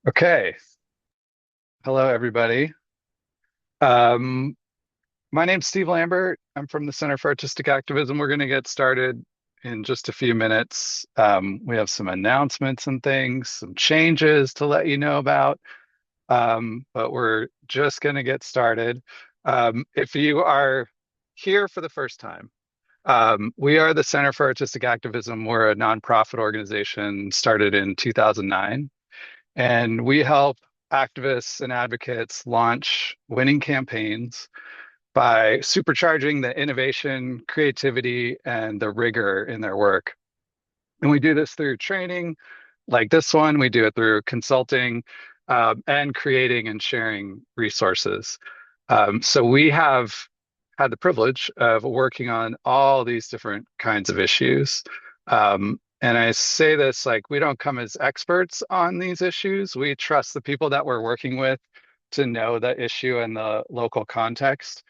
Okay. Hello, everybody. Um, my name's Steve Lambert. I'm from the Center for Artistic Activism. We're going to get started in just a few minutes. We have some announcements and things, some changes to let you know about, but we're just going to get started. If you are here for the first time, we are the Center for Artistic Activism. We're a nonprofit organization started in 2009. And we help activists and advocates launch winning campaigns by supercharging the innovation, creativity, and the rigor in their work. And we do this through training like this one. We do it through consulting and creating and sharing resources. So we have had the privilege of working on all these different kinds of issues. And I say this like we don't come as experts on these issues. We trust the people that we're working with to know the issue and the local context.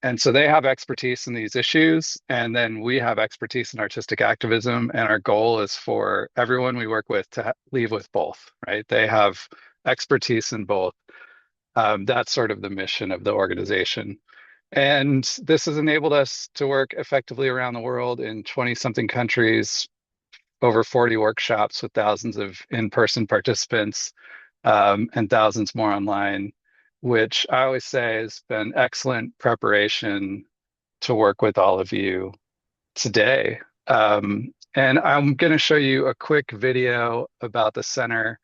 And so they have expertise in these issues, and then we have expertise in artistic activism. And our goal is for everyone we work with to leave with both, right? They have expertise in both. That's sort of the mission of the organization. And this has enabled us to work effectively around the world in 20 something countries, over 40 workshops with thousands of in-person participants, and thousands more online, which I always say has been excellent preparation to work with all of you today. And I'm going to show you a quick video about the center,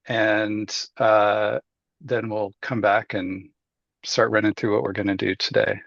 and then we'll come back and start running through what we're going to do today.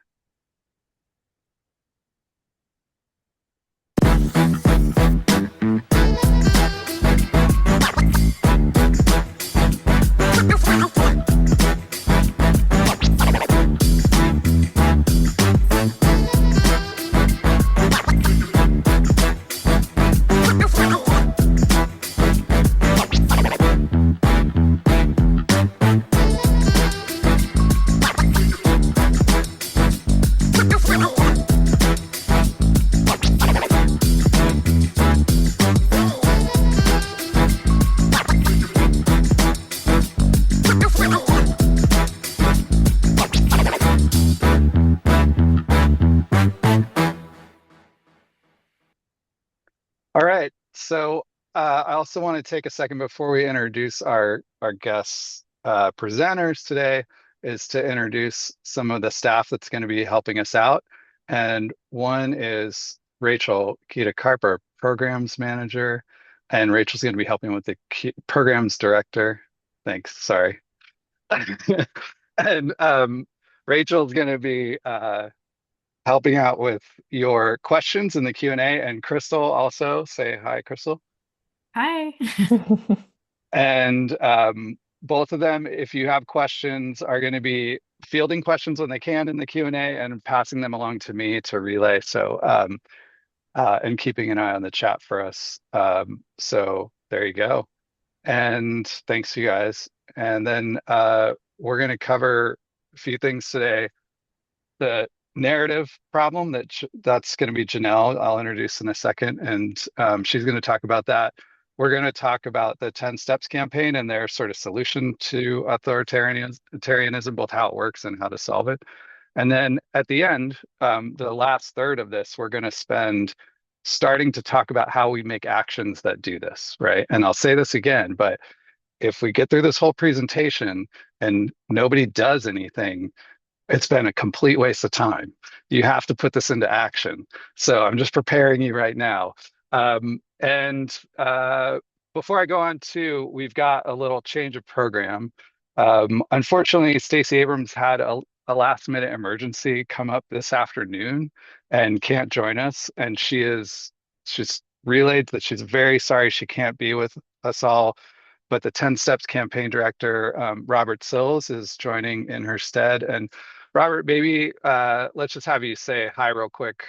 All right. So I also want to take a second before we introduce our guest presenters today, is to introduce some of the staff that's going to be helping us out. And one is Rachel Kita Carper, programs manager, and Rachel's going to be helping with the programs director. Thanks. Sorry. And Rachel's going to be helping out with your questions in the Q&A. And Crystal also, say hi, Crystal. Hi. And both of them, if you have questions, are going to be fielding questions when they can in the Q&A and passing them along to me to relay. So, and keeping an eye on the chat for us. So there you go. And thanks, you guys. And then we're going to cover a few things today. The narrative problem that's going to be Janelle. I'll introduce in a second, and she's going to talk about that. We're going to talk about the 10 Steps campaign and their sort of solution to authoritarianism, both how it works and how to solve it. And then at the end, the last third of this, we're going to spend starting to talk about how we make actions that do this, right? And I'll say this again, but if we get through this whole presentation and nobody does anything, it's been a complete waste of time. You have to put this into action. So I'm just preparing you right now. And before I go on to, we've got a little change of program. Unfortunately, Stacey Abrams had a last minute emergency come up this afternoon and can't join us. And she's relayed that she's very sorry she can't be with us all. But the 10 Steps campaign director, Robert Sills, is joining in her stead. And Robert, maybe let's just have you say hi real quick.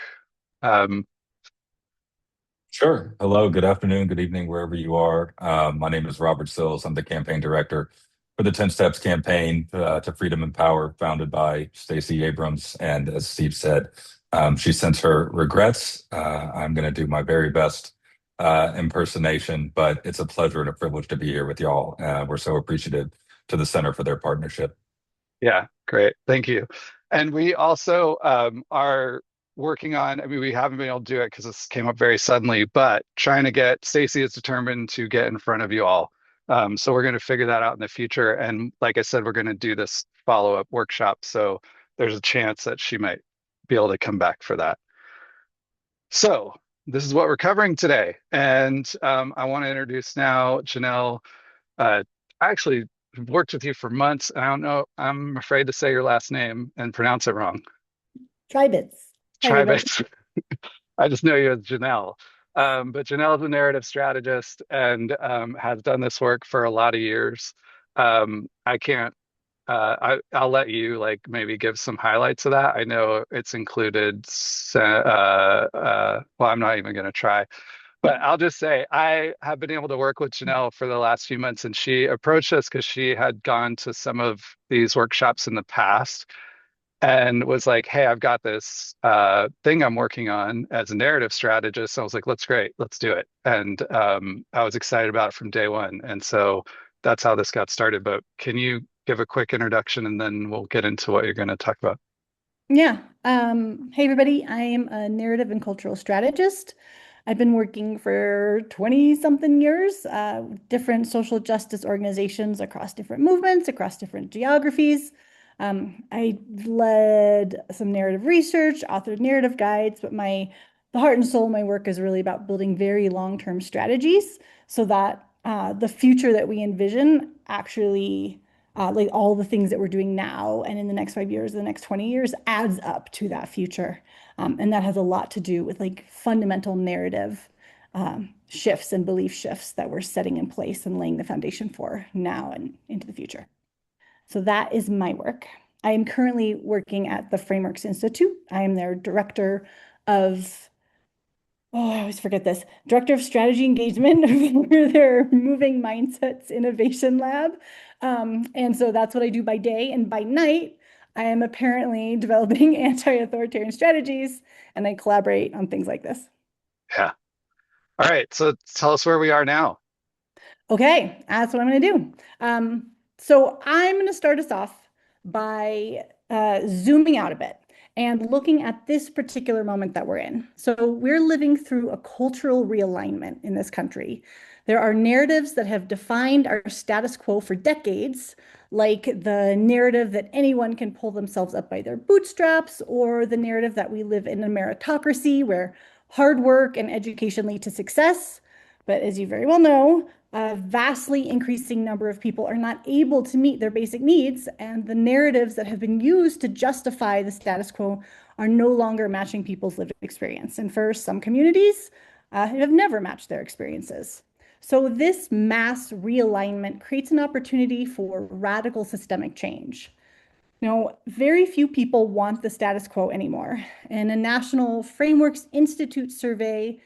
Sure. Hello, good afternoon, good evening, wherever you are. My name is Robert Sills. I'm the campaign director for the 10 Steps campaign to Freedom and Power, founded by Stacey Abrams. And as Steve said, she sends her regrets. I'm going to do my very best impersonation, but it's a pleasure and a privilege to be here with y'all. We're so appreciative to the Center for their partnership. Yeah, great. Thank you. And we also are working on, I mean, we haven't been able to do it because this came up very suddenly, but trying to get, Stacy is determined to get in front of you all. So we're going to figure that out in the future. And like I said, we're going to do this follow-up workshop. So there's a chance that she might be able to come back for that. So this is what we're covering today. And I want to introduce now Janelle. I actually worked with you for months. I don't know. I'm afraid to say your last name and pronounce it wrong. Treibitz. Hi, everybody. Treibitz. I just know you as Janelle. But Janelle is a narrative strategist and has done this work for a lot of years. I can't. I'll let you like maybe give some highlights of that. I know it's included. Well, I'm not even going to try. But I'll just say I have been able to work with Janelle for the last few months, and she approached us because she had gone to some of these workshops in the past and was like, "Hey, I've got this thing I'm working on as a narrative strategist." So I was like, "Let's great, let's do it." And I was excited about it from day one, and so that's how this got started. But can you give a quick introduction, and then we'll get into what you're going to talk about? Yeah. Hey, everybody. I am a narrative and cultural strategist. I've been working for 20 something years, with different social justice organizations across different movements, across different geographies. I led some narrative research, authored narrative guides, but the heart and soul of my work is really about building very long-term strategies so that the future that we envision actually like all the things that we're doing now and in the next 5 years, the next 20 years adds up to that future. And that has a lot to do with like fundamental narrative shifts and belief shifts that we're setting in place and laying the foundation for now and into the future. So that is my work. I am currently working at the Frameworks Institute. I am their director of I always forget this. Director of Strategy Engagement for their Moving Mindsets Innovation Lab. And so that's what I do by day. And by night, I am apparently developing anti-authoritarian strategies, and I collaborate on things like this. Yeah. All right. So tell us where we are now. Okay, that's what I'm going to do. So I'm going to start us off by zooming out a bit and looking at this particular moment that we're in. So we're living through a cultural realignment in this country. There are narratives that have defined our status quo for decades, like the narrative that anyone can pull themselves up by their bootstraps, or the narrative that we live in a meritocracy where hard work and education lead to success. But as you very well know, a vastly increasing number of people are not able to meet their basic needs, and the narratives that have been used to justify the status quo are no longer matching people's lived experience. And for some communities, have never matched their experiences. So this mass realignment creates an opportunity for radical systemic change. Very few people want the status quo anymore. In a National Frameworks Institute survey,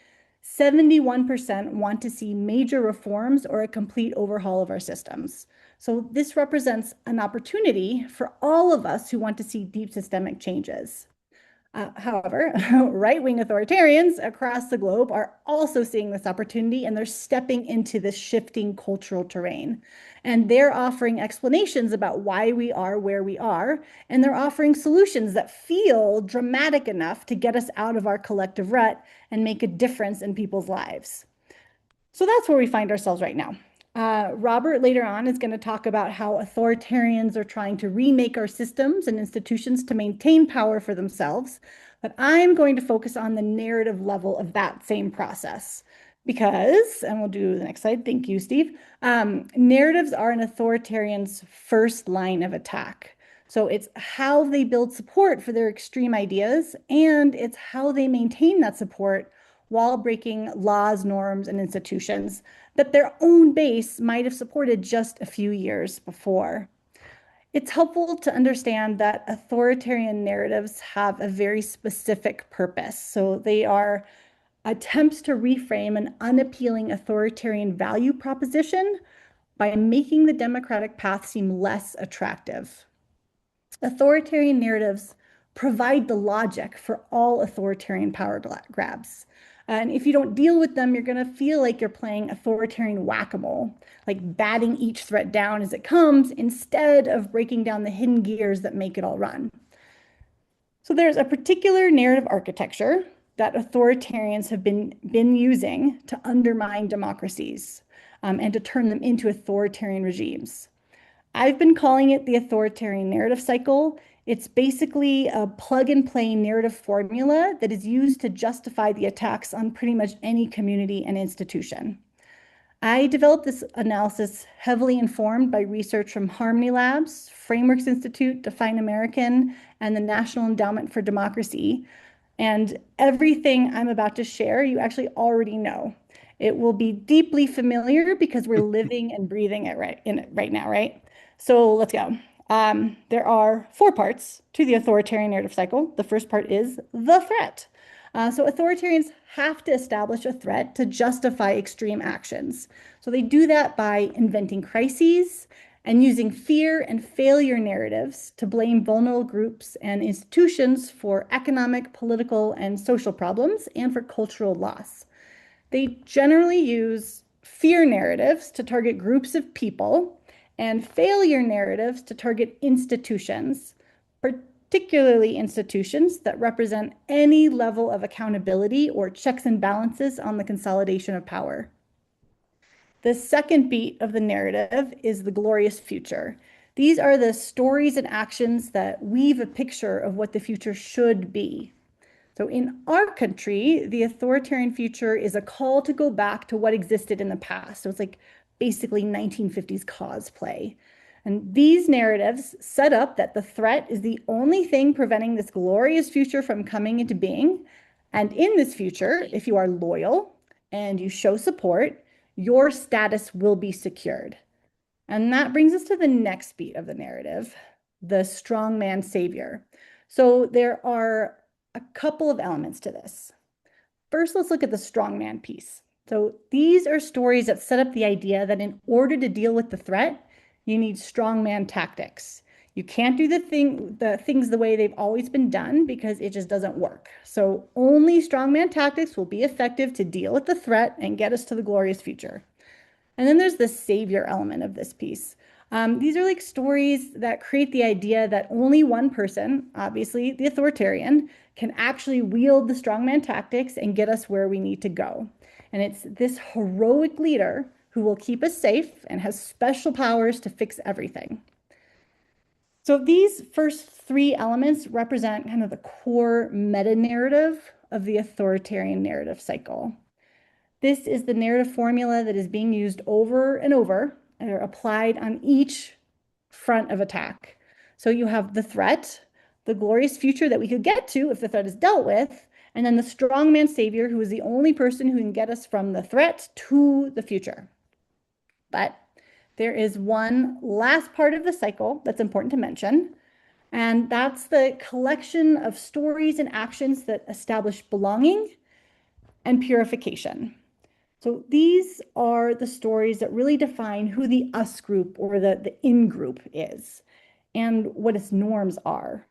71% want to see major reforms or a complete overhaul of our systems. So this represents an opportunity for all of us who want to see deep systemic changes. However, right-wing authoritarians across the globe are also seeing this opportunity, and they're stepping into this shifting cultural terrain. And they're offering explanations about why we are where we are, and they're offering solutions that feel dramatic enough to get us out of our collective rut and make a difference in people's lives. So that's where we find ourselves right now. Robert later on is going to talk about how authoritarians are trying to remake our systems and institutions to maintain power for themselves. But I'm going to focus on the narrative level of that same process because, and we'll do the next slide. Thank you, Steve. Narratives are an authoritarian's first line of attack. So it's how they build support for their extreme ideas, and it's how they maintain that support while breaking laws, norms, and institutions that their own base might have supported just a few years before. It's helpful to understand that authoritarian narratives have a very specific purpose. So they are attempts to reframe an unappealing authoritarian value proposition by making the democratic path seem less attractive. Authoritarian narratives provide the logic for all authoritarian power grabs. And if you don't deal with them, you're going to feel like you're playing authoritarian whack-a-mole, like batting each threat down as it comes instead of breaking down the hidden gears that make it all run. So there's a particular narrative architecture that authoritarians have been using to undermine democracies and to turn them into authoritarian regimes. I've been calling it the authoritarian narrative cycle. It's basically a plug and play narrative formula that is used to justify the attacks on pretty much any community and institution. I developed this analysis heavily informed by research from Harmony Labs, Frameworks Institute, Define American, and the National Endowment for Democracy. And everything I'm about to share, you actually already know. It will be deeply familiar because we're living and breathing it right now, right? So let's go. There are 4 parts to the authoritarian narrative cycle. The first part is the threat. So authoritarians have to establish a threat to justify extreme actions. So they do that by inventing crises and using fear and failure narratives to blame vulnerable groups and institutions for economic, political, and social problems and for cultural loss. They generally use fear narratives to target groups of people and failure narratives to target institutions, particularly institutions that represent any level of accountability or checks and balances on the consolidation of power. The second beat of the narrative is the glorious future. These are the stories and actions that weave a picture of what the future should be. So in our country, the authoritarian future is a call to go back to what existed in the past. So it's like basically 1950s cosplay. And these narratives set up that the threat is the only thing preventing this glorious future from coming into being. And in this future, if you are loyal and you show support, your status will be secured. And that brings us to the next beat of the narrative, the strongman savior. So there are a couple of elements to this. First, let's look at the strongman piece. So these are stories that set up the idea that in order to deal with the threat, you need strongman tactics. You can't do the things the way they've always been done because it just doesn't work. So only strongman tactics will be effective to deal with the threat and get us to the glorious future. And then there's the savior element of this piece. These are like stories that create the idea that only one person, obviously the authoritarian, can actually wield the strongman tactics and get us where we need to go. And it's this heroic leader who will keep us safe and has special powers to fix everything. So these first 3 elements represent kind of the core meta-narrative of the authoritarian narrative cycle. This is the narrative formula that is being used over and over and are applied on each front of attack. So you have the threat, the glorious future that we could get to if the threat is dealt with, and then the strongman savior, who is the only person who can get us from the threat to the future. But there is one last part of the cycle that's important to mention, and that's the collection of stories and actions that establish belonging and purification. So these are the stories that really define who the us group or the in group is and what its norms are.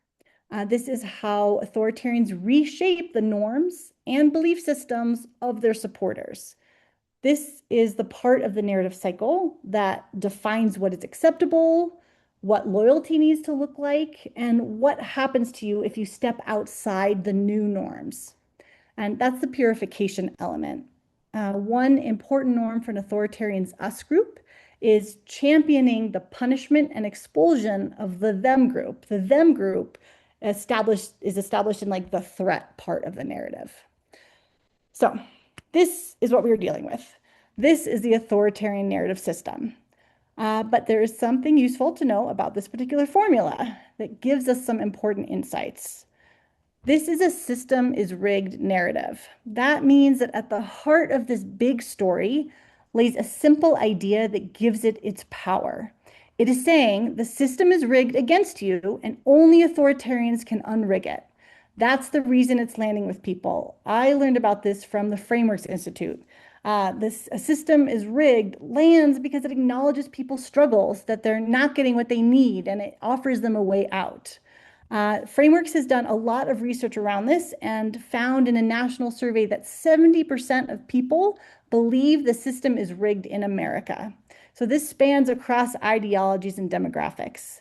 This is how authoritarians reshape the norms and belief systems of their supporters. This is the part of the narrative cycle that defines what is acceptable, what loyalty needs to look like, and what happens to you if you step outside the new norms. And that's the purification element. One important norm for an authoritarian's us group is championing the punishment and expulsion of the them group. The them group is established in like the threat part of the narrative. So this is what we were dealing with. This is the authoritarian narrative system. But there is something useful to know about this particular formula that gives us some important insights. This is a system is rigged narrative. That means that at the heart of this big story lays a simple idea that gives it its power. It is saying the system is rigged against you and only authoritarians can unrig it. That's the reason it's landing with people. I learned about this from the Frameworks Institute. This system is rigged lands because it acknowledges people's struggles, that they're not getting what they need, and it offers them a way out. Frameworks has done a lot of research around this and found in a national survey that 70% of people believe the system is rigged in America. So this spans across ideologies and demographics.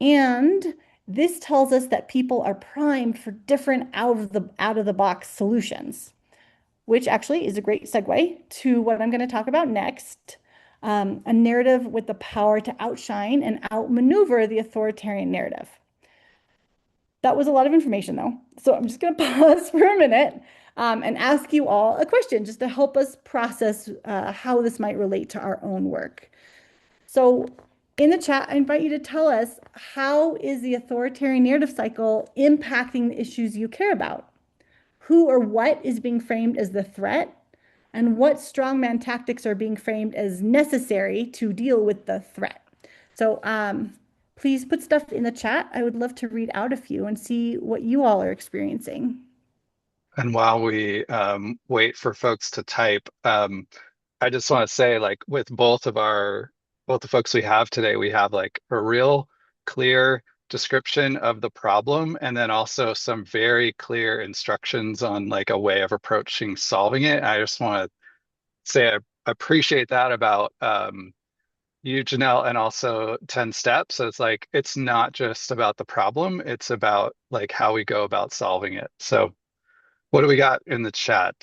And this tells us that people are primed for different out of the box solutions, which actually is a great segue to what I'm going to talk about next. A narrative with the power to outshine and outmaneuver the authoritarian narrative. That was a lot of information, though. So I'm just going to pause for a minute and ask you all a question just to help us process how this might relate to our own work. So in the chat, I invite you to tell us, how is the authoritarian narrative cycle impacting the issues you care about? Who or what is being framed as the threat? And what strongman tactics are being framed as necessary to deal with the threat? So please put stuff in the chat. I would love to read out a few and see what you all are experiencing. And while we wait for folks to type, I just want to say, like, with both the folks we have today, we have like a real clear description of the problem, and then also some very clear instructions on like a way of approaching solving it. I just want to say I appreciate that about you, Janelle, and also 10 steps. So it's like, it's not just about the problem, it's about like how we go about solving it. So what do we got in the chat?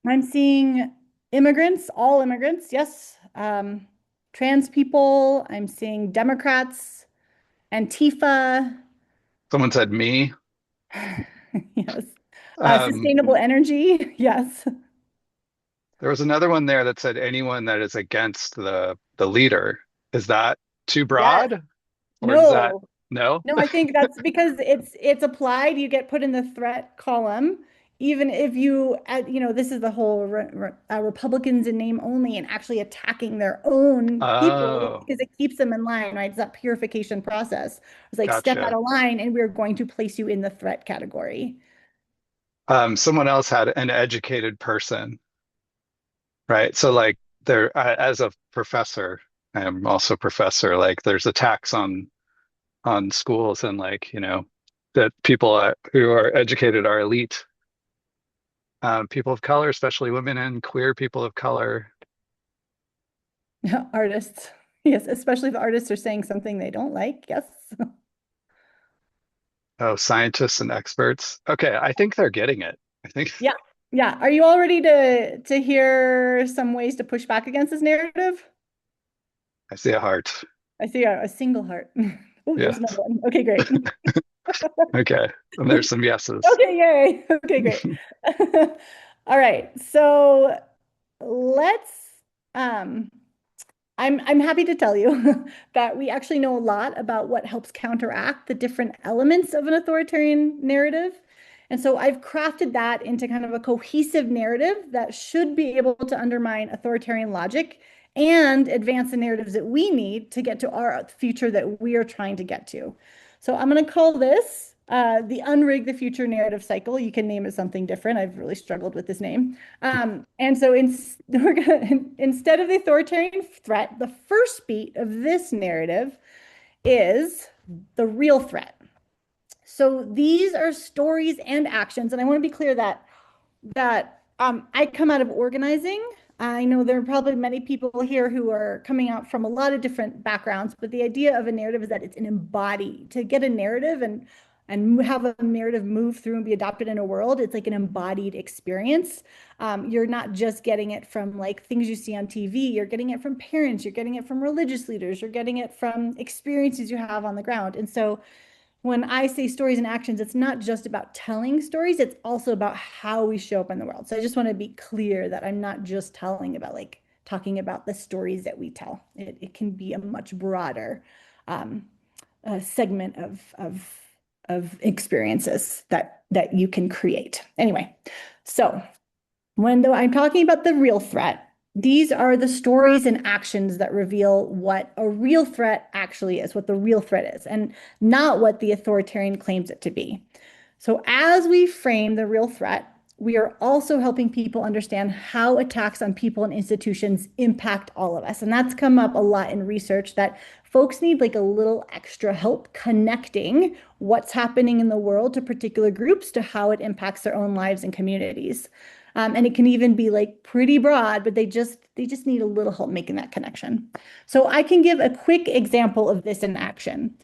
I'm seeing immigrants, all immigrants, yes. Trans people, I'm seeing Democrats, Antifa. Someone said me. Yes. Um, Sustainable energy, yes. there was another one there that said anyone that is against the leader. Is that too Yes. broad? Or does that No, no? no, I think that's because it's applied. You get put in the threat column, even if this is the whole Republicans in name only and actually attacking their own people Oh, because it keeps them in line, right? It's that purification process. It's like step out gotcha. of line, and we're going to place you in the threat category. Someone else had an educated person, right? So like as a professor, I am also a professor, like there's attacks on schools and like, that people who are educated are elite. People of color, especially women and queer people of color. Artists, yes, especially if artists are saying something they don't like. Yes. Oh, scientists and experts. Okay, I think they're getting it. I think Yeah. Yeah. Are you all ready to hear some ways to push back against this narrative? I see a heart. I see a single heart. Oh, there's another Yes. one. Okay, great. Okay. And there's some yeses. Okay, yay. Okay, great. All right. So let's um I'm happy to tell you that we actually know a lot about what helps counteract the different elements of an authoritarian narrative. And so I've crafted that into kind of a cohesive narrative that should be able to undermine authoritarian logic and advance the narratives that we need to get to our future that we are trying to get to. So I'm going to call this the Unrig the Future narrative cycle. You can name it something different. I've really struggled with this name. And so instead of the authoritarian threat, the first beat of this narrative is the real threat. So these are stories and actions, and I want to be clear that I come out of organizing. I know there are probably many people here who are coming out from a lot of different backgrounds, but the idea of a narrative is that it's an embodied. To get a narrative and have a narrative move through and be adopted in a world, it's like an embodied experience. You're not just getting it from like things you see on TV. You're getting it from parents. You're getting it from religious leaders. You're getting it from experiences you have on the ground. And so when I say stories and actions, it's not just about telling stories, it's also about how we show up in the world. So I just want to be clear that I'm not just talking about the stories that we tell. It can be a much broader segment of experiences that you can create. Anyway, so though I'm talking about the real threat, these are the stories and actions that reveal what a real threat actually is, what the real threat is, and not what the authoritarian claims it to be. So as we frame the real threat, we are also helping people understand how attacks on people and institutions impact all of us. And that's come up a lot in research, that folks need like a little extra help connecting what's happening in the world to particular groups to how it impacts their own lives and communities. And it can even be like pretty broad, but they just need a little help making that connection. So I can give a quick example of this in action.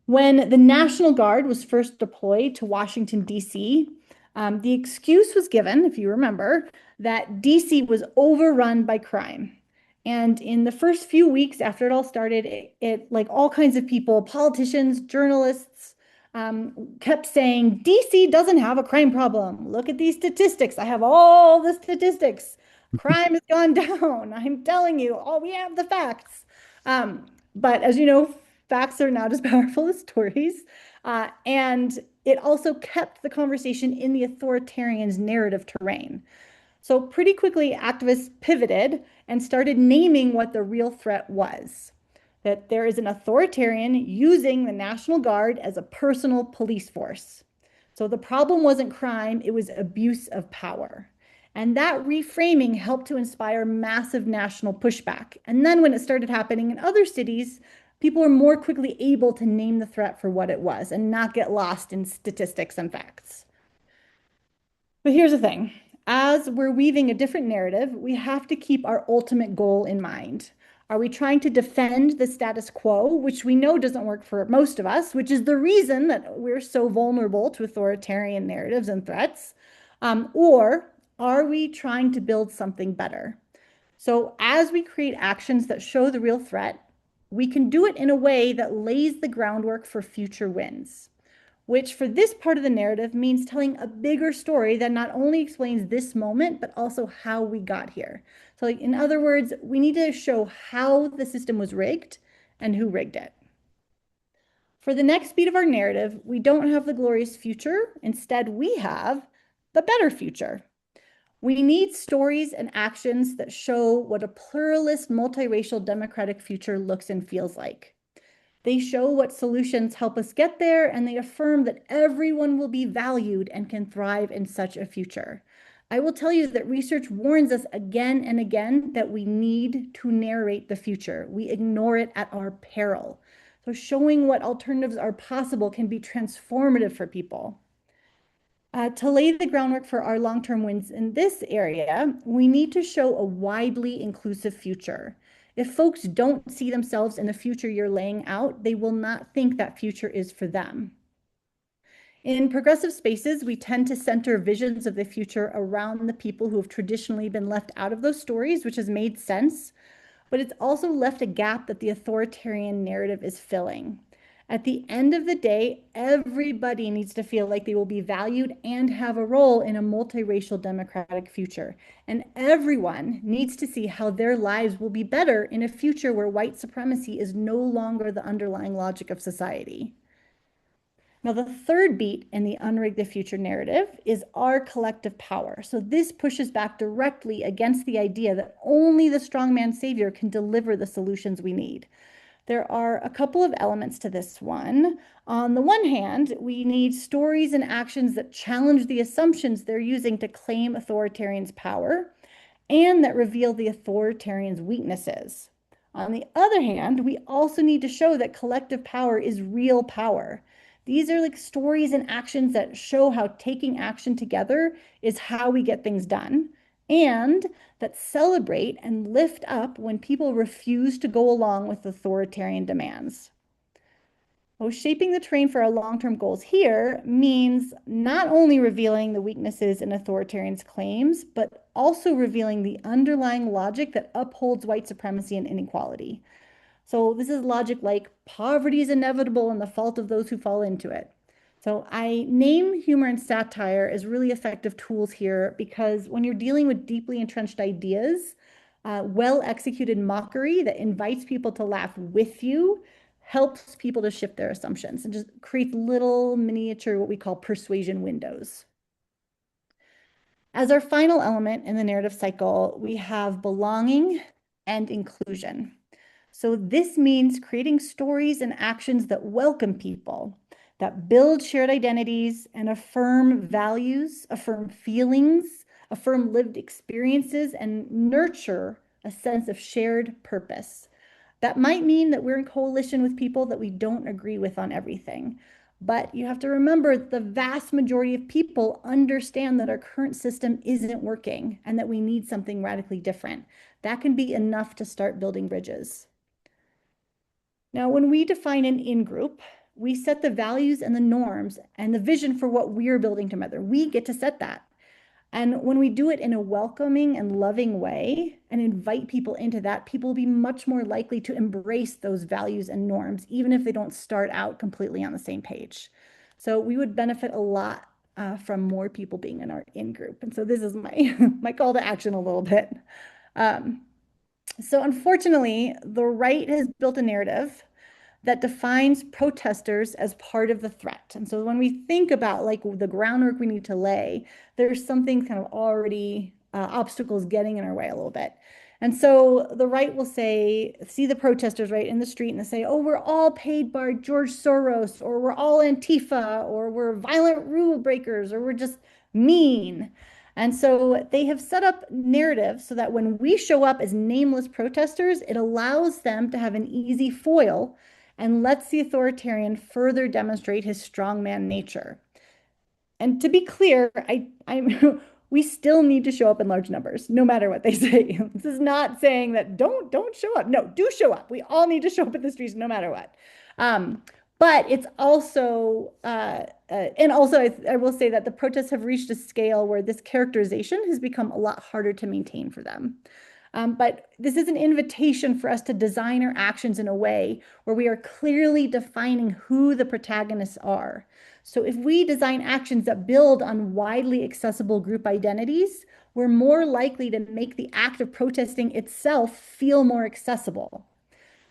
When the National Guard was first deployed to Washington, D.C., the excuse was given, if you remember, that D.C. was overrun by crime. And in the first few weeks after it all started, it like all kinds of people, politicians, journalists, kept saying, DC doesn't have a crime problem. Look at these statistics. I have all the statistics. Crime has gone down. I'm telling you, we have the facts. But as you know, facts are not as powerful as stories. And it also kept the conversation in the authoritarian's narrative terrain. So pretty quickly, activists pivoted and started naming what the real threat was. That there is an authoritarian using the National Guard as a personal police force. So the problem wasn't crime, it was abuse of power. And that reframing helped to inspire massive national pushback. And then when it started happening in other cities, people were more quickly able to name the threat for what it was and not get lost in statistics and facts. But here's the thing. As we're weaving a different narrative, we have to keep our ultimate goal in mind. Are we trying to defend the status quo, which we know doesn't work for most of us, which is the reason that we're so vulnerable to authoritarian narratives and threats? Or are we trying to build something better? So as we create actions that show the real threat, we can do it in a way that lays the groundwork for future wins, which for this part of the narrative means telling a bigger story that not only explains this moment, but also how we got here. So like, in other words, we need to show how the system was rigged and who rigged it. For the next beat of our narrative, we don't have the glorious future. Instead, we have the better future. We need stories and actions that show what a pluralist, multiracial, democratic future looks and feels like. They show what solutions help us get there, and they affirm that everyone will be valued and can thrive in such a future. I will tell you that research warns us again and again that we need to narrate the future. We ignore it at our peril. So showing what alternatives are possible can be transformative for people. To lay the groundwork for our long-term wins in this area, we need to show a widely inclusive future. If folks don't see themselves in the future you're laying out, they will not think that future is for them. In progressive spaces, we tend to center visions of the future around the people who have traditionally been left out of those stories, which has made sense, but it's also left a gap that the authoritarian narrative is filling. At the end of the day, everybody needs to feel like they will be valued and have a role in a multiracial democratic future. And everyone needs to see how their lives will be better in a future where white supremacy is no longer the underlying logic of society. Now, the third beat in the Unrig the Future narrative is our collective power. So this pushes back directly against the idea that only the strongman savior can deliver the solutions we need. There are a couple of elements to this one. On the one hand, we need stories and actions that challenge the assumptions they're using to claim authoritarians' power and that reveal the authoritarians' weaknesses. On the other hand, we also need to show that collective power is real power. These are like stories and actions that show how taking action together is how we get things done, and that celebrate and lift up when people refuse to go along with authoritarian demands. Well, shaping the terrain for our long-term goals here means not only revealing the weaknesses in authoritarians' claims, but also revealing the underlying logic that upholds white supremacy and inequality. So this is logic like poverty is inevitable and the fault of those who fall into it. So I name humor and satire as really effective tools here because when you're dealing with deeply entrenched ideas, well-executed mockery that invites people to laugh with you helps people to shift their assumptions and just creates little miniature, what we call persuasion windows. As our final element in the narrative cycle, we have belonging and inclusion. So this means creating stories and actions that welcome people, that build shared identities and affirm values, affirm feelings, affirm lived experiences, and nurture a sense of shared purpose. That might mean that we're in coalition with people that we don't agree with on everything. But you have to remember the vast majority of people understand that our current system isn't working and that we need something radically different. That can be enough to start building bridges. Now, when we define an in-group, we set the values and the norms and the vision for what we're building together. We get to set that. And when we do it in a welcoming and loving way and invite people into that, people will be much more likely to embrace those values and norms, even if they don't start out completely on the same page. So we would benefit a lot from more people being in our in-group. And so this is my, my call to action a little bit. So unfortunately, the right has built a narrative that defines protesters as part of the threat. And so when we think about like the groundwork we need to lay, there's something kind of already obstacles getting in our way a little bit. And so the right will say, see the protesters right in the street and they say, oh, we're all paid by George Soros, or we're all Antifa, or we're violent rule breakers, or we're just mean. And so they have set up narratives so that when we show up as nameless protesters, it allows them to have an easy foil and lets the authoritarian further demonstrate his strongman nature. And to be clear, we still need to show up in large numbers, no matter what they say. This is not saying that don't show up. No, do show up. We all need to show up in the streets, no matter what. But it's also, and also I will say that the protests have reached a scale where this characterization has become a lot harder to maintain for them. But this is an invitation for us to design our actions in a way where we are clearly defining who the protagonists are. So if we design actions that build on widely accessible group identities, we're more likely to make the act of protesting itself feel more accessible.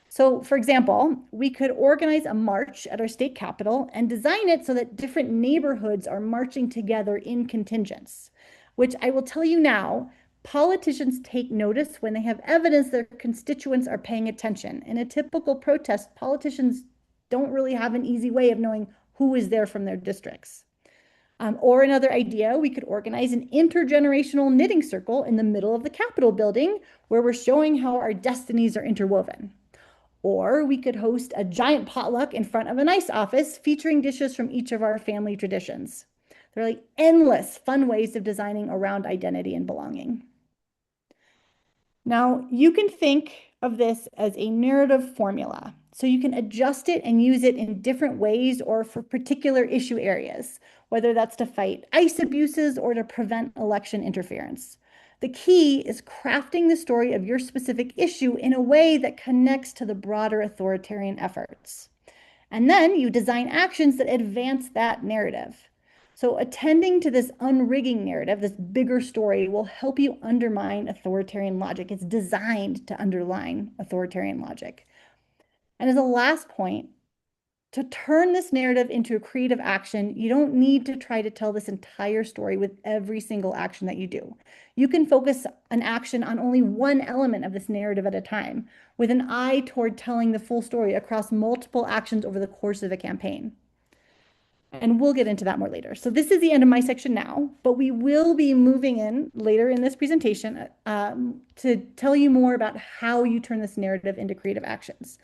So, for example, we could organize a march at our state capitol and design it so that different neighborhoods are marching together in contingents, which I will tell you now, politicians take notice when they have evidence their constituents are paying attention. In a typical protest, politicians don't really have an easy way of knowing who is there from their districts. Or another idea, we could organize an intergenerational knitting circle in the middle of the Capitol building where we're showing how our destinies are interwoven. Or we could host a giant potluck in front of a nice office featuring dishes from each of our family traditions. There are like endless fun ways of designing around identity and belonging. Now, you can think of this as a narrative formula. So you can adjust it and use it in different ways or for particular issue areas, whether that's to fight ICE abuses or to prevent election interference. The key is crafting the story of your specific issue in a way that connects to the broader authoritarian efforts. And then you design actions that advance that narrative. So attending to this unrigging narrative, this bigger story, will help you undermine authoritarian logic. It's designed to underline authoritarian logic. And as a last point, to turn this narrative into a creative action, you don't need to try to tell this entire story with every single action that you do. You can focus an action on only one element of this narrative at a time, with an eye toward telling the full story across multiple actions over the course of a campaign. And we'll get into that more later. So this is the end of my section now, but we will be moving in later in this presentation to tell you more about how you turn this narrative into creative actions.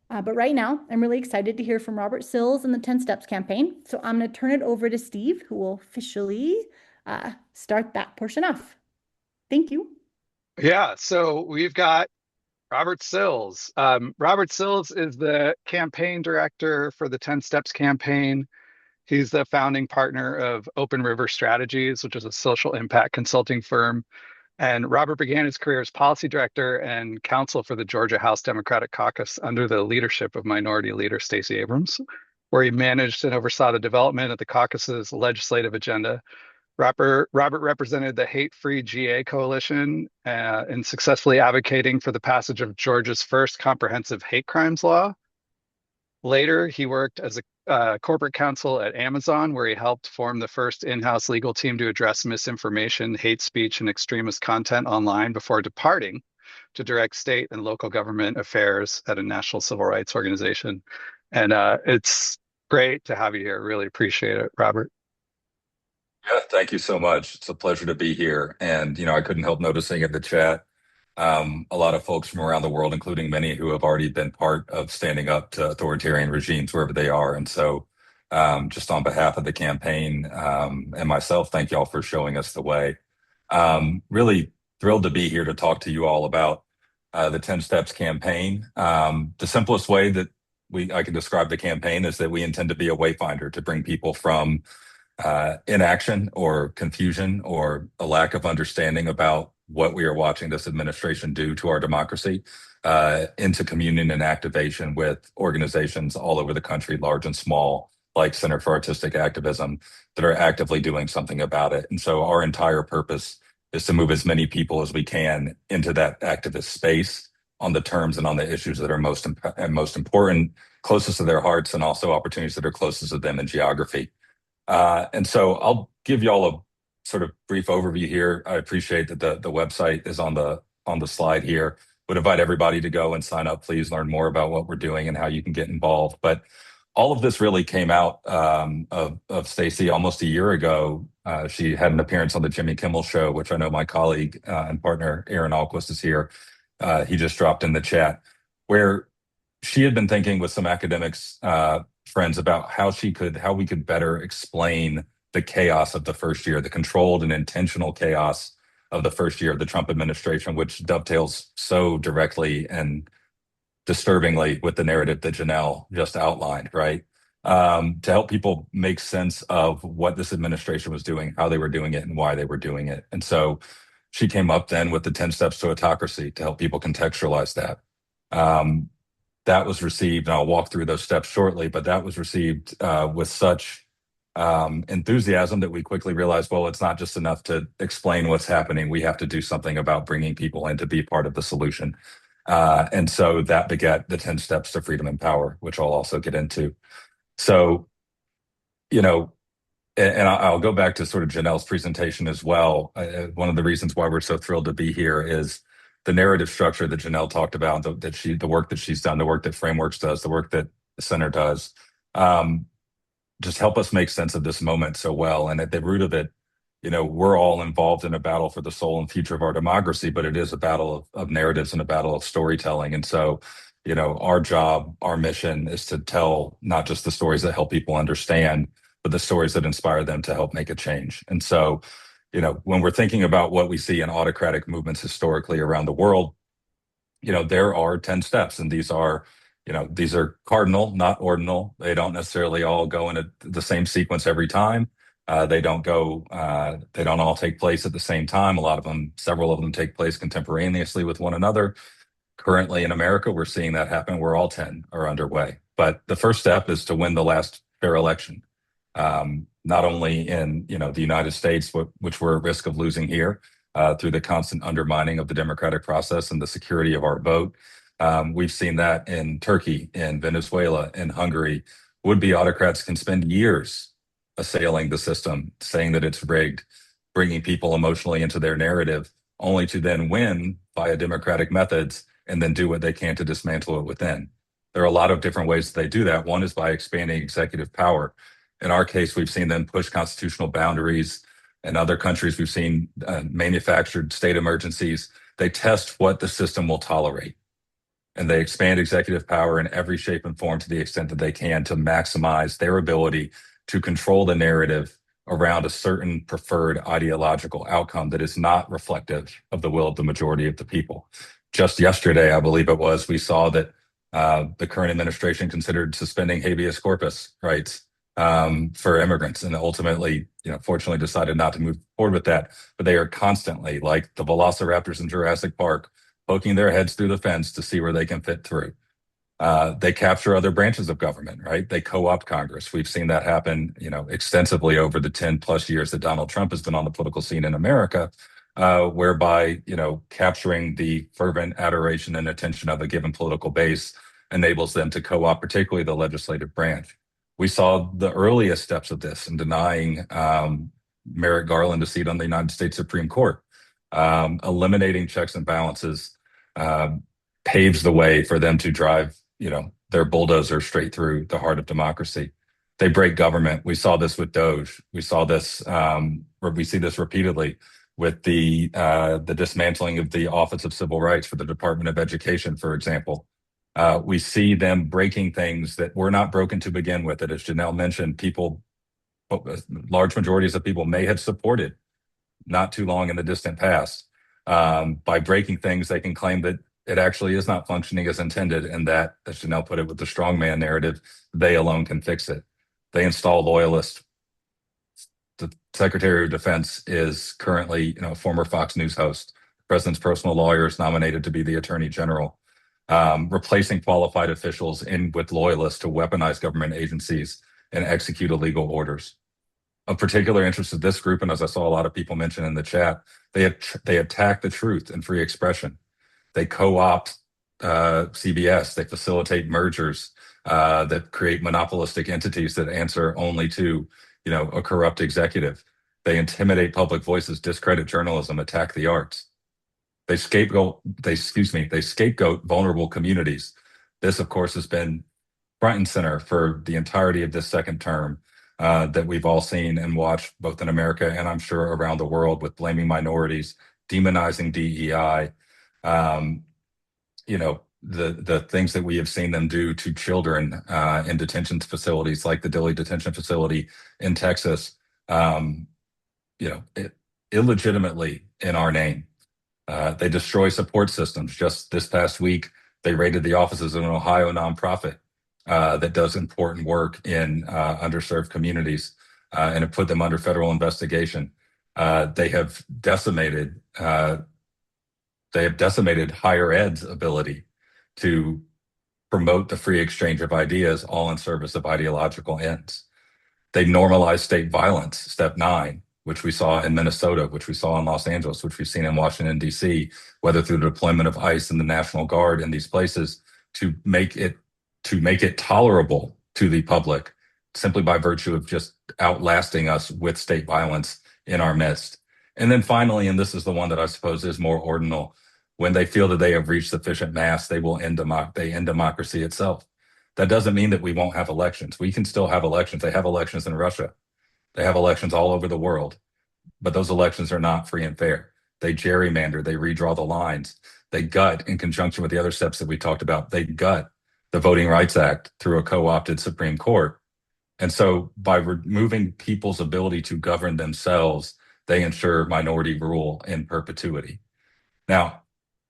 But right now, I'm really excited to hear from Robert Sills and the 10 Steps campaign. So I'm going to turn it over to Steve, who will officially start that portion off. Thank you. Yeah, so we've got Robert Sills. Robert Sills is the campaign director for the 10 Steps campaign. He's the founding partner of Open River Strategies, which is a social impact consulting firm. And Robert began his career as policy director and counsel for the Georgia House Democratic Caucus under the leadership of Minority Leader Stacey Abrams, where he managed and oversaw the development of the caucus's legislative agenda. Robert represented the Hate-Free GA Coalition in successfully advocating for the passage of Georgia's first comprehensive hate crimes law. Later, he worked as a corporate counsel at Amazon, where he helped form the first in-house legal team to address misinformation, hate speech, and extremist content online before departing to direct state and local government affairs at a national civil rights organization. And it's Great to have you here. Really appreciate it, Robert. Yeah, thank you so much. It's a pleasure to be here. And, I couldn't help noticing in the chat a lot of folks from around the world, including many who have already been part of standing up to authoritarian regimes wherever they are. And so, just on behalf of the campaign and myself, thank y'all for showing us the way. Really thrilled to be here to talk to you all about the 10 Steps campaign. The simplest way that I can describe the campaign is that we intend to be a wayfinder to bring people from inaction or confusion or a lack of understanding about what we are watching this administration do to our democracy into communion and activation with organizations all over the country, large and small, like Center for Artistic Activism, that are actively doing something about it. And so our entire purpose is to move as many people as we can into that activist space on the terms and on the issues that are most important, closest to their hearts, and also opportunities that are closest to them in geography. And so I'll give y'all a sort of brief overview here. I appreciate that the website is on the slide here. Would invite everybody to go and sign up, please learn more about what we're doing and how you can get involved. But all of this really came out of Stacey almost a year ago. She had an appearance on the Jimmy Kimmel Show, which I know my colleague and partner Aaron Alquist is here. He just dropped in the chat, where she had been thinking with some academics friends about how we could better explain the chaos of the first year, the controlled and intentional chaos of the first year of the Trump administration, which dovetails so directly and disturbingly with the narrative that Janelle just outlined, right? To help people make sense of what this administration was doing, how they were doing it, and why they were doing it. And so she came up then with the 10 steps to autocracy to help people contextualize that. That was received, and I'll walk through those steps shortly, but that was received with such enthusiasm that we quickly realized, well, it's not just enough to explain what's happening. We have to do something about bringing people in to be part of the solution. And so that begat the 10 steps to freedom and power, which I'll also get into. So, and I'll go back to sort of Janelle's presentation as well. One of the reasons why we're so thrilled to be here is the narrative structure that Janelle talked about, the work that she's done, the work that Frameworks does, the work that the center does, just help us make sense of this moment so well. And at the root of it, we're all involved in a battle for the soul and future of our democracy, but it is a battle of narratives and a battle of storytelling. And so, our job, our mission is to tell not just the stories that help people understand, but the stories that inspire them to help make a change. And so, when we're thinking about what we see in autocratic movements historically around the world, there are 10 steps, and these are cardinal, not ordinal. They don't necessarily all go in the same sequence every time. They don't all take place at the same time. Several of them take place contemporaneously with one another. Currently in America, we're seeing that happen where all 10 are underway. But the first step is to win the last fair election. Not only in the United States, which we're at risk of losing here through the constant undermining of the democratic process and the security of our vote. We've seen that in Turkey, in Venezuela, in Hungary. Would-be autocrats can spend years assailing the system, saying that it's rigged, bringing people emotionally into their narrative, only to then win via democratic methods and then do what they can to dismantle it within. There are a lot of different ways that they do that. One is by expanding executive power. In our case, we've seen them push constitutional boundaries. In other countries, we've seen manufactured state emergencies. They test what the system will tolerate, and they expand executive power in every shape and form to the extent that they can to maximize their ability to control the narrative around a certain preferred ideological outcome that is not reflective of the will of the majority of the people. Just yesterday, I believe it was, we saw that the current administration considered suspending habeas corpus rights for immigrants, and ultimately, fortunately decided not to move forward with that. But they are constantly, like the velociraptors in Jurassic Park, poking their heads through the fence to see where they can fit through. They capture other branches of government, right? They co-opt Congress. We've seen that happen, extensively over the 10 plus years that Donald Trump has been on the political scene in America, whereby, capturing the fervent adoration and attention of a given political base enables them to co-opt, particularly the legislative branch. We saw the earliest steps of this in denying Merrick Garland a seat on the United States Supreme Court. Eliminating checks and balances paves the way for them to drive, their bulldozer straight through the heart of democracy. They break government. We saw this with Doge. We saw this, we see this repeatedly with the dismantling of the Office of Civil Rights for the Department of Education, for example. We see them breaking things that were not broken to begin with. That, as Janelle mentioned, large majorities of people may have supported not too long in the distant past. By breaking things, they can claim that it actually is not functioning as intended, and that, as Janelle put it with the strongman narrative, they alone can fix it. They install loyalists. The Secretary of Defense is currently, former Fox News host. The president's personal lawyer is nominated to be the Attorney General. Replacing qualified officials with loyalists to weaponize government agencies and execute illegal orders. Of particular interest to this group, and as I saw a lot of people mention in the chat, they attack the truth and free expression. They co-opt CBS. They facilitate mergers that create monopolistic entities that answer only to, a corrupt executive. They intimidate public voices, discredit journalism, attack the arts. They scapegoat vulnerable communities. This, of course, has been front and center for the entirety of this second term that we've all seen and watched, both in America and I'm sure around the world, with blaming minorities, demonizing DEI, the things that we have seen them do to children in detention facilities like the Dilley detention facility in Texas, illegitimately in our name. They destroy support systems. Just this past week, they raided the offices of an Ohio nonprofit that does important work in underserved communities and have put them under federal investigation. They have decimated higher ed's ability to promote the free exchange of ideas, all in service of ideological ends. They normalize state violence, step 9, which we saw in Minnesota, which we saw in Los Angeles, which we've seen in Washington, D.C., whether through the deployment of ICE and the National Guard in these places to make it tolerable to the public simply by virtue of just outlasting us with state violence in our midst. And then finally, and this is the one that I suppose is more ordinal, when they feel that they have reached sufficient mass, they end democracy itself. That doesn't mean that we won't have elections. We can still have elections. They have elections in Russia. They have elections all over the world, but those elections are not free and fair. They gerrymander, they redraw the lines, they gut, in conjunction with the other steps that we talked about, they gut the Voting Rights Act through a co-opted Supreme Court. And so by removing people's ability to govern themselves, they ensure minority rule in perpetuity. Now,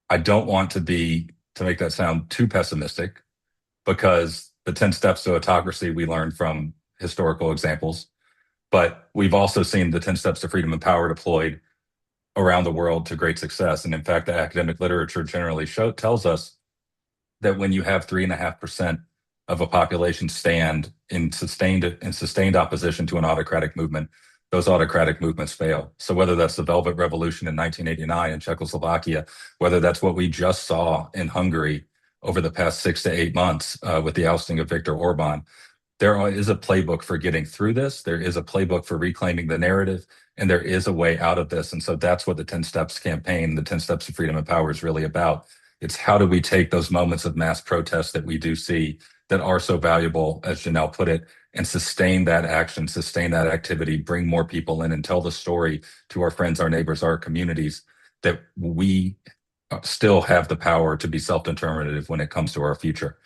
I don't want to make that sound too pessimistic, because the 10 steps to autocracy we learned from historical examples, but we've also seen the 10 steps to freedom and power deployed around the world to great success. And in fact, the academic literature generally tells us that when you have 3.5% of a population stand in sustained opposition to an autocratic movement, those autocratic movements fail. So whether that's the Velvet Revolution in 1989 in Czechoslovakia, whether that's what we just saw in Hungary over the past 6 to 8 months with the ousting of Viktor Orban, there is a playbook for getting through this. There is a playbook for reclaiming the narrative, and there is a way out of this. And so that's what the 10 Steps campaign, the 10 Steps to Freedom and Power, is really about. It's how do we take those moments of mass protest that we do see that are so valuable, as Janelle put it, and sustain that action, sustain that activity, bring more people in, and tell the story to our friends, our neighbors, our communities, that we still have the power to be self-determinative when it comes to our future.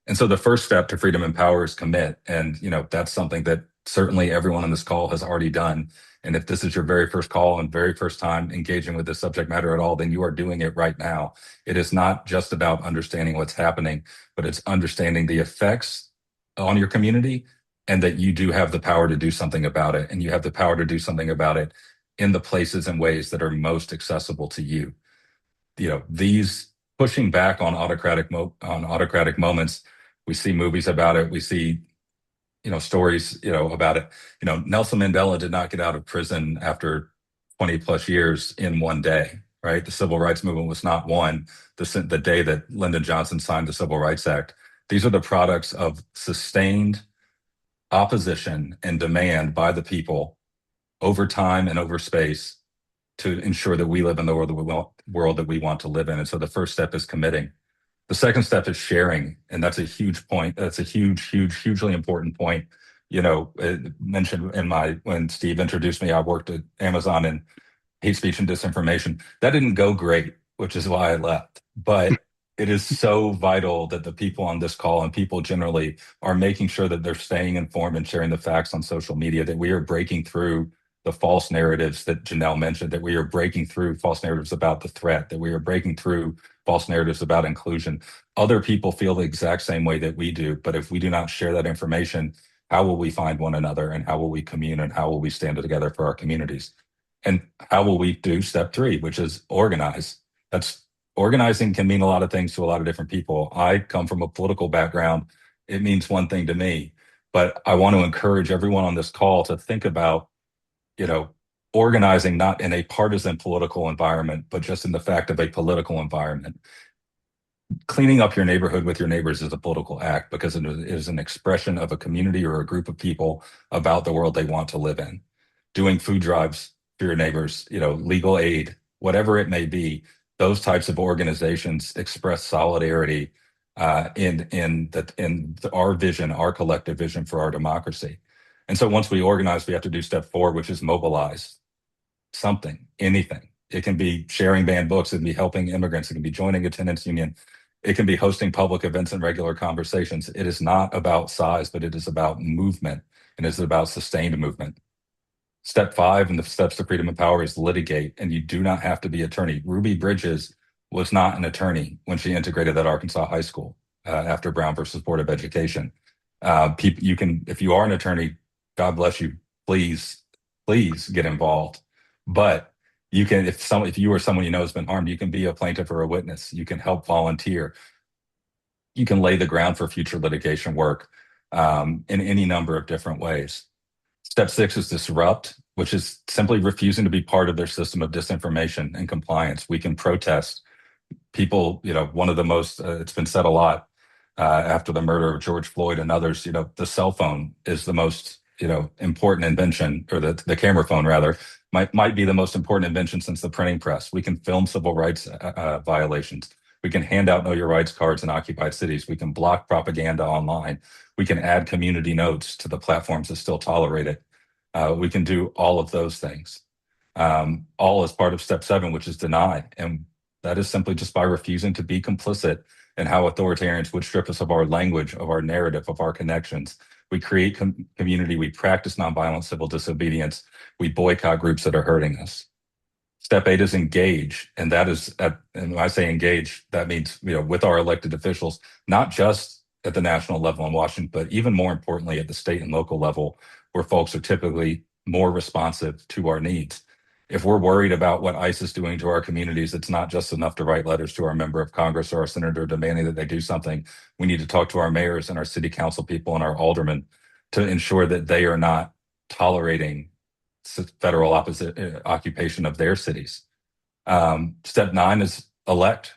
And so the first step to freedom and power is commit. And, that's something that certainly everyone on this call has already done. And if this is your very first call and very first time engaging with this subject matter at all, then you are doing it right now. It is not just about understanding what's happening, but it's understanding the effects on your community, and that you do have the power to do something about it. And you have the power to do something about it in the places and ways that are most accessible to you. These pushing back on autocratic moments, we see movies about it. We see stories, about it. Nelson Mandela did not get out of prison after 20 plus years in one day, right? The civil rights movement was not won the day that Lyndon Johnson signed the Civil Rights Act. These are the products of sustained opposition and demand by the people over time and over space to ensure that we live in the world that we want to live in. And so the first step is committing. The second step is sharing. And that's a huge point. That's a hugely important point mentioned when Steve introduced me, I worked at Amazon in hate speech and disinformation. That didn't go great, which is why I left. But it is so vital that the people on this call and people generally are making sure that they're staying informed and sharing the facts on social media, that we are breaking through the false narratives that Janelle mentioned, that we are breaking through false narratives about the threat, that we are breaking through false narratives about inclusion. Other people feel the exact same way that we do, but if we do not share that information, how will we find one another, and how will we commune, and how will we stand together for our communities? And how will we do step 3, which is organize? That's Organizing can mean a lot of things to a lot of different people. I come from a political background. It means one thing to me, but I want to encourage everyone on this call to think about, you know, organizing not in a partisan political environment, but just in the fact of a political environment. Cleaning up your neighborhood with your neighbors is a political act because it is an expression of a community or a group of people about the world they want to live in. Doing food drives for your neighbors, legal aid, whatever it may be, those types of organizations express solidarity in our vision, our collective vision for our democracy. And so once we organize, we have to do step 4, which is mobilize something, anything. It can be sharing banned books, it can be helping immigrants, it can be joining a tenants union, it can be hosting public events and regular conversations. It is not about size, but it is about movement, and it's about sustained movement. Step 5 in the steps to freedom and power is litigate, and you do not have to be an attorney. Ruby Bridges was not an attorney when she integrated at Arkansas high school after Brown versus Board of Education. If you are an attorney, God bless you, please get involved. But you can, if you or someone you know has been harmed, you can be a plaintiff or a witness. You can help volunteer. You can lay the ground for future litigation work in any number of different ways. Step 6 is disrupt, which is simply refusing to be part of their system of disinformation and compliance. We can protest. People, one of the most, it's been said a lot after the murder of George Floyd and others, the cell phone is the most, important invention, or the camera phone rather, might be the most important invention since the printing press. We can film civil rights violations. We can hand out know your rights cards in occupied cities. We can block propaganda online. We can add community notes to the platforms that still tolerate it. We can do all of those things, all as part of step 7, which is deny. And that is simply just by refusing to be complicit in how authoritarians would strip us of our language, of our narrative, of our connections. We create community. We practice nonviolent civil disobedience. We boycott groups that are hurting us. Step 8 is engage, and that is, and when I say engage, that means with our elected officials, not just at the national level in Washington, but even more importantly at the state and local level, where folks are typically more responsive to our needs. If we're worried about what ICE is doing to our communities, it's not just enough to write letters to our member of Congress or our senator demanding that they do something. We need to talk to our mayors and our city council people and our aldermen to ensure that they are not tolerating federal occupation of their cities. Step 9 is elect.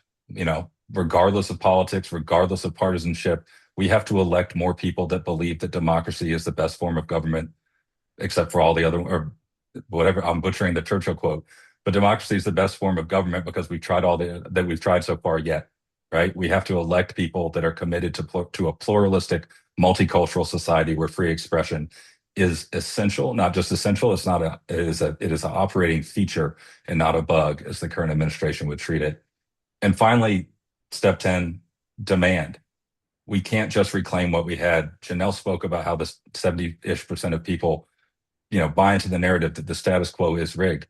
Regardless of politics, regardless of partisanship, we have to elect more people that believe that democracy is the best form of government, except for all the other, or whatever, I'm butchering the Churchill quote, but democracy is the best form of government because we've tried all that we've tried so far yet, right? We have to elect people that are committed to a pluralistic, multicultural society where free expression is essential, not just essential. It is an operating feature and not a bug, as the current administration would treat it. And finally, step 10, demand. We can't just reclaim what we had. Janelle spoke about how the 70-ish% of people, buy into the narrative that the status quo is rigged.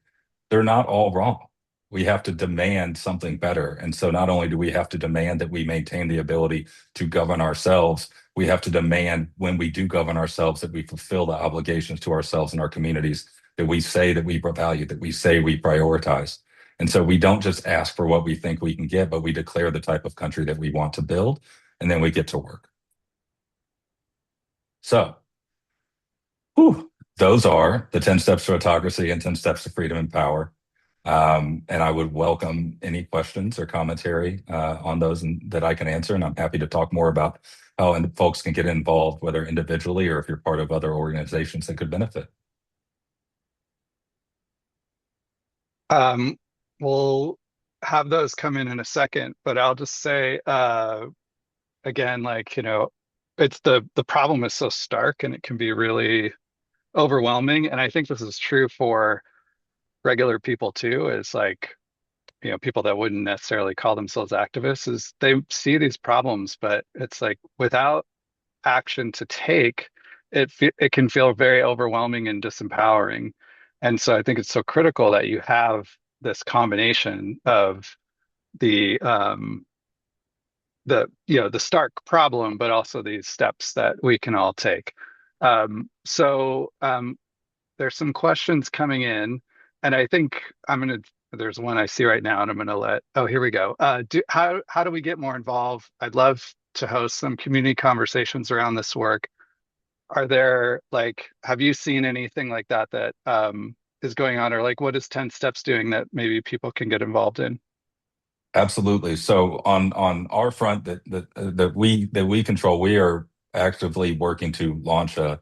They're not all wrong. We have to demand something better. And so not only do we have to demand that we maintain the ability to govern ourselves, we have to demand when we do govern ourselves that we fulfill the obligations to ourselves and our communities that we say that we value, that we say we prioritize. And so we don't just ask for what we think we can get, but we declare the type of country that we want to build, and then we get to work. So, those are the 10 steps to autocracy and 10 steps to freedom and power. And I would welcome any questions or commentary on those that I can answer. And I'm happy to talk more about how folks can get involved, whether individually or if you're part of other organizations that could benefit. We'll have those come in a second, but I'll just say, again, it's the problem is so stark and it can be really overwhelming. And I think this is true for regular people too, is like, people that wouldn't necessarily call themselves activists, is they see these problems, but it's like without action to take, it can feel very overwhelming and disempowering. And so I think it's so critical that you have this combination of the the stark problem, but also these steps that we can all take. So there's some questions coming in, and I think there's one I see right now, and I'm gonna oh, here we go. How do we get more involved? I'd love to host some community conversations around this work. Are there like, have you seen anything like that is going on, or like what is 10 Steps doing that maybe people can get involved in? Absolutely. So on our front that we control, we are actively working to launch a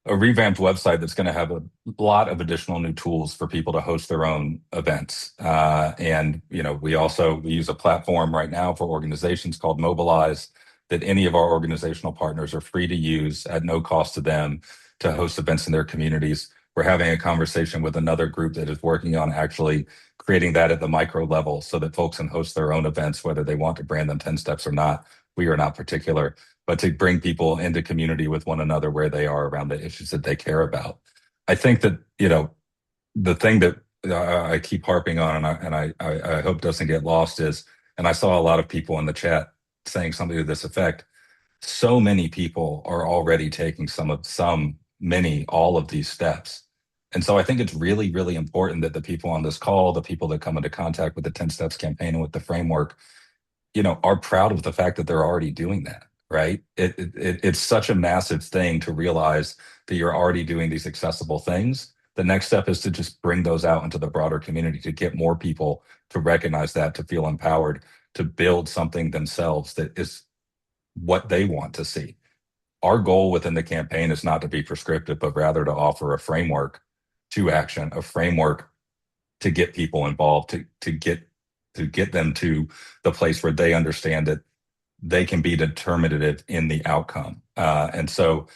revamped website that's going to have a lot of additional new tools for people to host their own events. And we use a platform right now for organizations called Mobilize that any of our organizational partners are free to use at no cost to them to host events in their communities. We're having a conversation with another group that is working on actually creating that at the micro level so that folks can host their own events, whether they want to brand them 10 Steps or not. We are not particular, but to bring people into community with one another where they are around the issues that they care about. I think that, the thing that I keep harping on and I hope doesn't get lost is, and I saw a lot of people in the chat saying something to this effect, so many people are already taking many, all of these steps. And so I think it's really, really important that the people on this call, the people that come into contact with the 10 Steps campaign and with the framework, are proud of the fact that they're already doing that, right? It's such a massive thing to realize that you're already doing these accessible things. The next step is to just bring those out into the broader community, to get more people to recognize that, to feel empowered, to build something themselves that is what they want to see. Our goal within the campaign is not to be prescriptive, but rather to offer a framework to action, a framework to get people involved, to get them to the place where they understand that they can be determinative in the outcome. And so,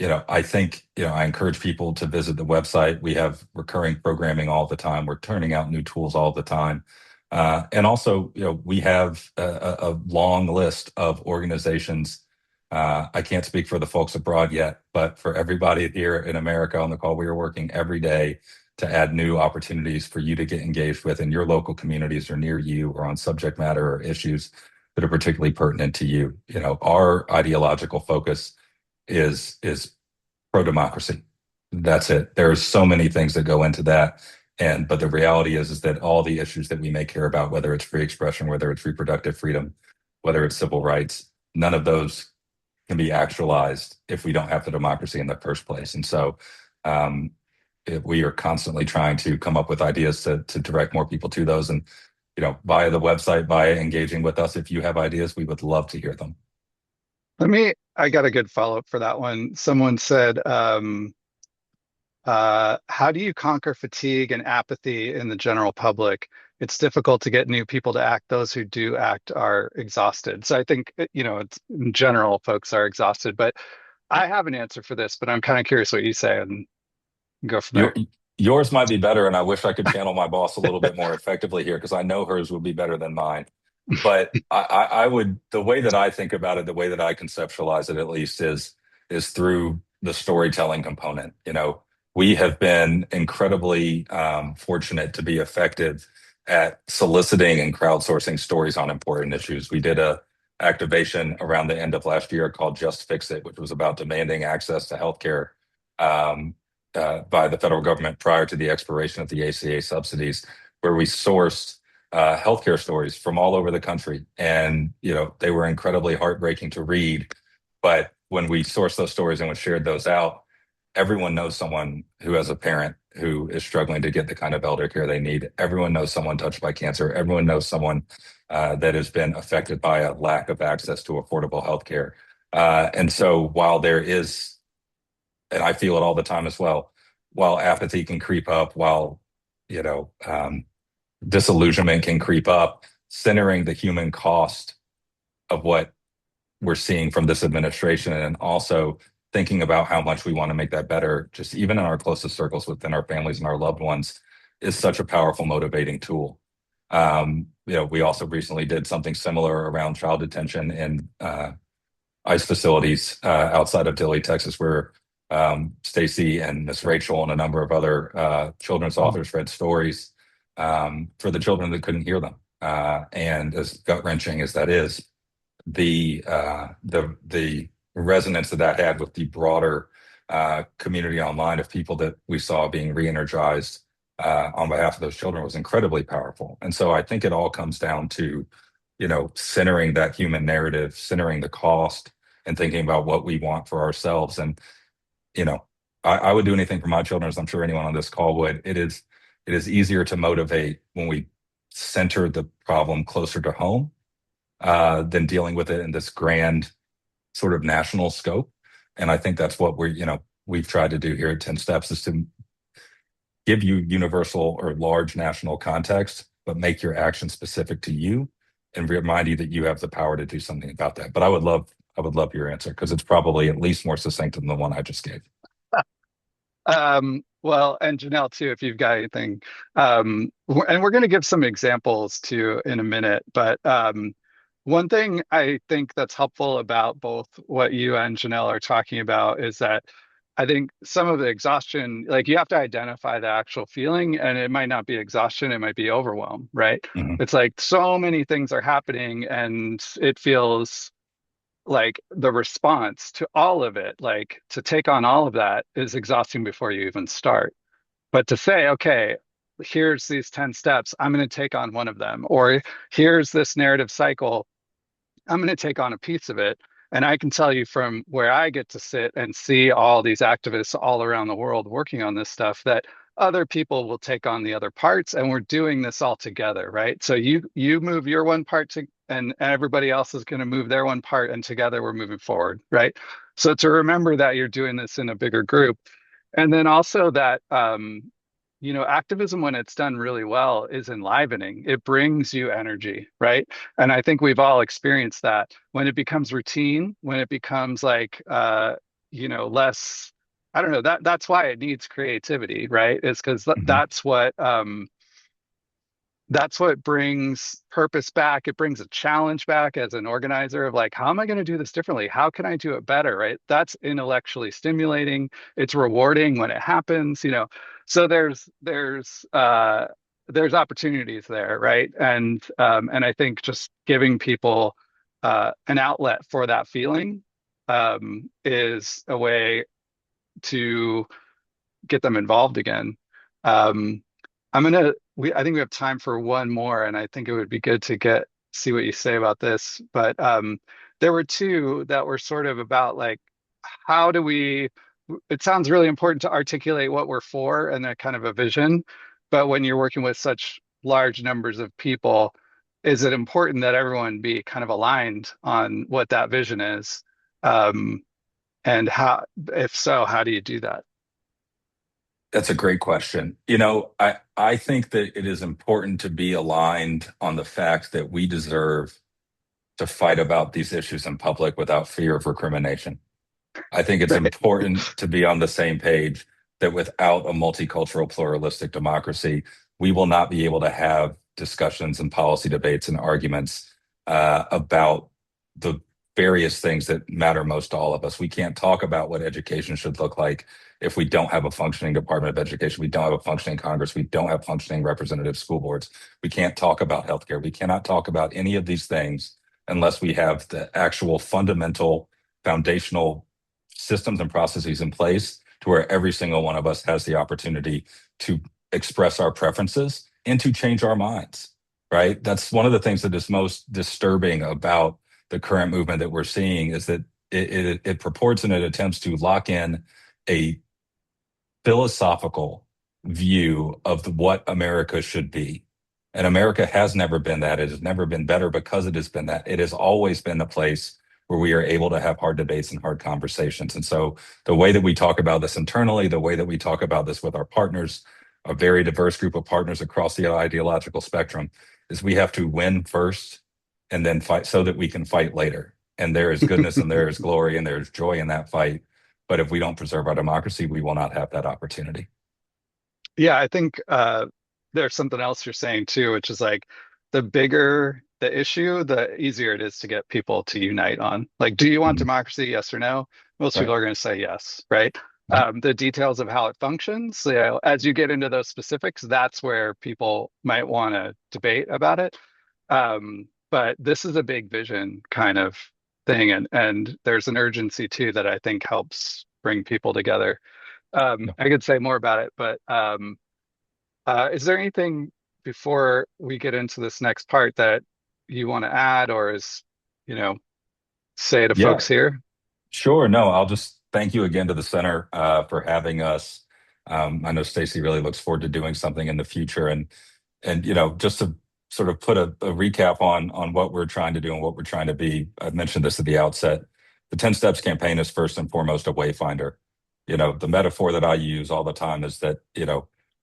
I think, I encourage people to visit the website. We have recurring programming all the time. We're turning out new tools all the time. And also, we have a long list of organizations. I can't speak for the folks abroad yet, but for everybody here in America on the call, we are working every day to add new opportunities for you to get engaged with in your local communities or near you, or on subject matter or issues that are particularly pertinent to you. Our ideological focus is pro-democracy. That's it. There are so many things that go into that. But the reality is that all the issues that we may care about, whether it's free expression, whether it's reproductive freedom, whether it's civil rights, none of those can be actualized if we don't have the democracy in the first place. And so we are constantly trying to come up with ideas to direct more people to those. And, via the website, via engaging with us, if you have ideas, we would love to hear them. I got a good follow-up for that one. Someone said, how do you conquer fatigue and apathy in the general public? It's difficult to get new people to act. Those who do act are exhausted. So I think, it's in general, folks are exhausted, but I have an answer for this, but I'm kind of curious what you say and go from Your, there. yours might be better, and I wish I could channel my boss a little bit more effectively here, because I know hers would be better than mine. But I would, the way that I think about it, the way that I conceptualize it at least, is through the storytelling component. We have been incredibly fortunate to be effective at soliciting and crowdsourcing stories on important issues. We did a activation around the end of last year called Just Fix It, which was about demanding access to healthcare by the federal government prior to the expiration of the ACA subsidies, where we sourced healthcare stories from all over the country. And, they were incredibly heartbreaking to read. But when we sourced those stories and we shared those out, everyone knows someone who has a parent who is struggling to get the kind of elder care they need. Everyone knows someone touched by cancer. Everyone knows someone that has been affected by a lack of access to affordable healthcare. And so while there is, and I feel it all the time as well, while apathy can creep up, while, disillusionment can creep up, centering the human cost of what we're seeing from this administration, and also thinking about how much we want to make that better, just even in our closest circles within our families and our loved ones, is such a powerful motivating tool. We also recently did something similar around child detention in ICE facilities outside of Dilley, Texas, where Stacy and Miss Rachel and a number of other children's authors read stories for the children that couldn't hear them. And as gut-wrenching as that is, the resonance that had with the broader community online of people that we saw being re-energized on behalf of those children was incredibly powerful. And so I think it all comes down to, centering that human narrative, centering the cost, and thinking about what we want for ourselves. And, I would do anything for my children, as I'm sure anyone on this call would. It is easier to motivate when we center the problem closer to home than dealing with it in this grand sort of national scope. And I think that's what we've tried to do here at 10 Steps, is to give you universal or large national context, but make your action specific to you and remind you that you have the power to do something about that. But I would love your answer, because it's probably at least more succinct than the one I just gave. Well, and Janelle too, if you've got anything. And we're going to give some examples too in a minute, but one thing I think that's helpful about both what you and Janelle are talking about is that I think some of the exhaustion, like, you have to identify the actual feeling, and it might not be exhaustion, it might be overwhelm, right? Mm-hmm. It's like so many things are happening, and it feels like the response to all of it, like to take on all of that, is exhausting before you even start. But to say, okay, here's these 10 steps, I'm going to take on one of them, or here's this narrative cycle, I'm going to take on a piece of it. And I can tell you from where I get to sit and see all these activists all around the world working on this stuff, that other people will take on the other parts, and we're doing this all together, right? So you move your one part to, and everybody else is going to move their one part, and together we're moving forward, right? So to remember that you're doing this in a bigger group. And then also that activism, when it's done really well, is enlivening. It brings you energy, right? And I think we've all experienced that. When it becomes routine, when it becomes like, less, I don't know, that's why it needs creativity, right? It's because that's what brings purpose back. It brings a challenge back as an organizer of like, how am I going to do this differently? How can I do it better, right? That's intellectually stimulating. It's rewarding when it happens, So there's opportunities there, right? And I think just giving people an outlet for that feeling is a way to get them involved again. I think we have time for one more, and I think it would be good to see what you say about this. But there were two that were sort of about like, it sounds really important to articulate what we're for and that kind of a vision. But when you're working with such large numbers of people, is it important that everyone be kind of aligned on what that vision is? And if so, how do you do that? That's a great question. I think that it is important to be aligned on the fact that we deserve to fight about these issues in public without fear of recrimination. I think it's important to be on the same page that without a multicultural, pluralistic democracy, we will not be able to have discussions and policy debates and arguments about the various things that matter most to all of us. We can't talk about what education should look like if we don't have a functioning Department of Education, we don't have a functioning Congress, we don't have functioning representative school boards. We can't talk about healthcare. We cannot talk about any of these things unless we have the actual fundamental, foundational systems and processes in place to where every single one of us has the opportunity to express our preferences and to change our minds, right? That's one of the things that is most disturbing about the current movement that we're seeing, is that it purports and it attempts to lock in a philosophical view of what America should be. And America has never been that. It has never been better because it has been that. It has always been the place where we are able to have hard debates and hard conversations. And so the way that we talk about this internally, the way that we talk about this with our partners, a very diverse group of partners across the ideological spectrum, is we have to win first and then fight so that we can fight later. And there is goodness and there is glory and there's joy in that fight. But if we don't preserve our democracy, we will not have that opportunity. Yeah, I think there's something else you're saying too, which is like the bigger the issue, the easier it is to get people to unite on. Like, do you want Mhm. democracy? Yes or no? Most Right. people are going to say yes, right? Mhm. The details of how it functions, you know, as you get into those specifics, that's where people might want to debate about it. But this is a big vision kind of thing, and there's an urgency too that I think helps bring people together. No. I could say more about it, but is there anything before we get into this next part that you want to add or you know, say to Yeah, folks here? sure. No, I'll just thank you again to the center for having us. I know Stacy really looks forward to doing something in the future, and just to sort of put a recap on what we're trying to do and what we're trying to be. I mentioned this at the outset. The 10 Steps campaign is first and foremost a wayfinder. The metaphor that I use all the time is that,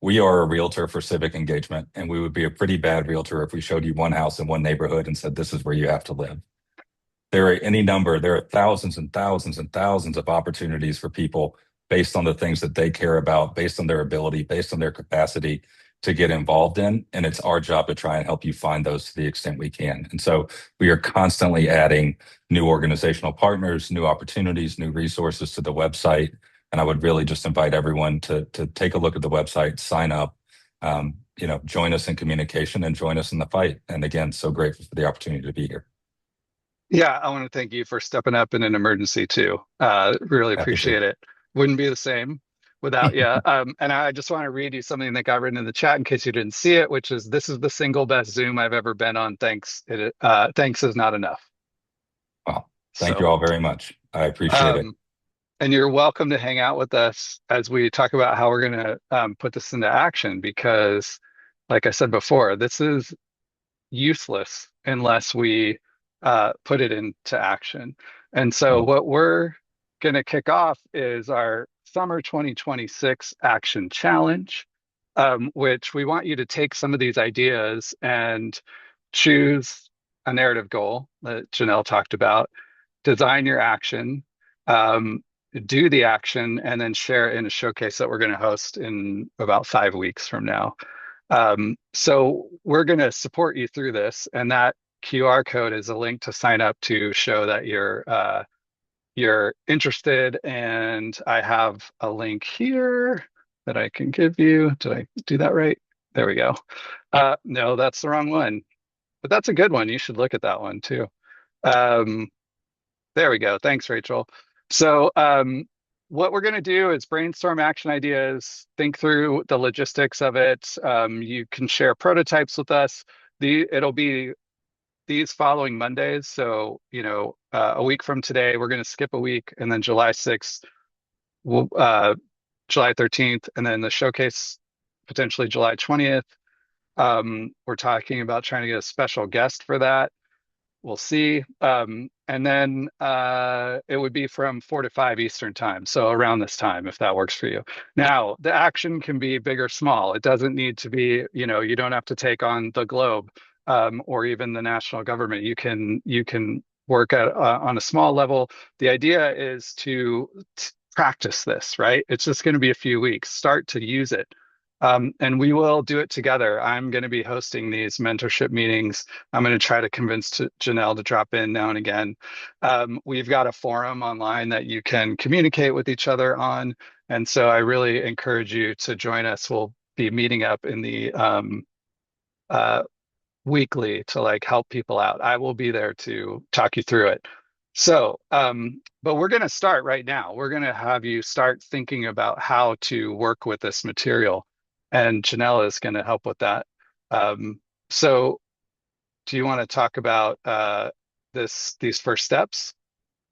we are a realtor for civic engagement, and we would be a pretty bad realtor if we showed you one house in one neighborhood and said, this is where you have to live. There are thousands and thousands and thousands of opportunities for people based on the things that they care about, based on their ability, based on their capacity to get involved in. And it's our job to try and help you find those to the extent we can. And so we are constantly adding new organizational partners, new opportunities, new resources to the website. And I would really just invite everyone to take a look at the website, sign up, join us in communication and join us in the fight. And again, so grateful for the opportunity to be here. Yeah, I want to thank you for stepping up in an emergency too. Really Happy to. appreciate it. Wouldn't be the same without you. And I just want to read you something that got written in the chat in case you didn't see it, which is this is the single best Zoom I've ever been on. Thanks is not enough. Well, thank you So, all very much. I appreciate it. um, and you're welcome to hang out with us as we talk about how we're going to put this into action because, like I said before, this is useless unless we put it into action. And so, Well, what we're going to kick off is our Summer 2026 Action Challenge, which we want you to take some of these ideas and choose a narrative goal that Janelle talked about, design your action, um, do the action, and then share it in a showcase that we're going to host in about 5 weeks from now. So we're going to support you through this, and that QR code is a link to sign up to show that you're interested. And I have a link here that I can give you. Did I do that right? There we go. No, that's the wrong one, but that's a good one. You should look at that one too. Um, there we go. Thanks, Rachel. So, what we're going to do is brainstorm action ideas, think through the logistics of it. You can share prototypes with us. It'll be these following Mondays. So, a week from today, we're going to skip a week, and then July 6th, July 13th, and then the showcase potentially July 20th. We're talking about trying to get a special guest for that. We'll see. And then it would be from 4 to 5 Eastern time. So around this time, if that works for you. Now, the action can be big or small. It doesn't need to be, you don't have to take on the globe or even the national government. You can work on a small level. The idea is to practice this, right? It's just going to be a few weeks. Start to use it. And we will do it together. I'm going to be hosting these mentorship meetings. I'm going to try to convince Janelle to drop in now and again. We've got a forum online that you can communicate with each other on. And so I really encourage you to join us. We'll be meeting up in the uh, weekly to like help people out. I will be there to talk you through it. So, but we're going to start right now. We're going to have you start thinking about how to work with this material. And Janelle is going to help with that. So do you want to talk about these first steps?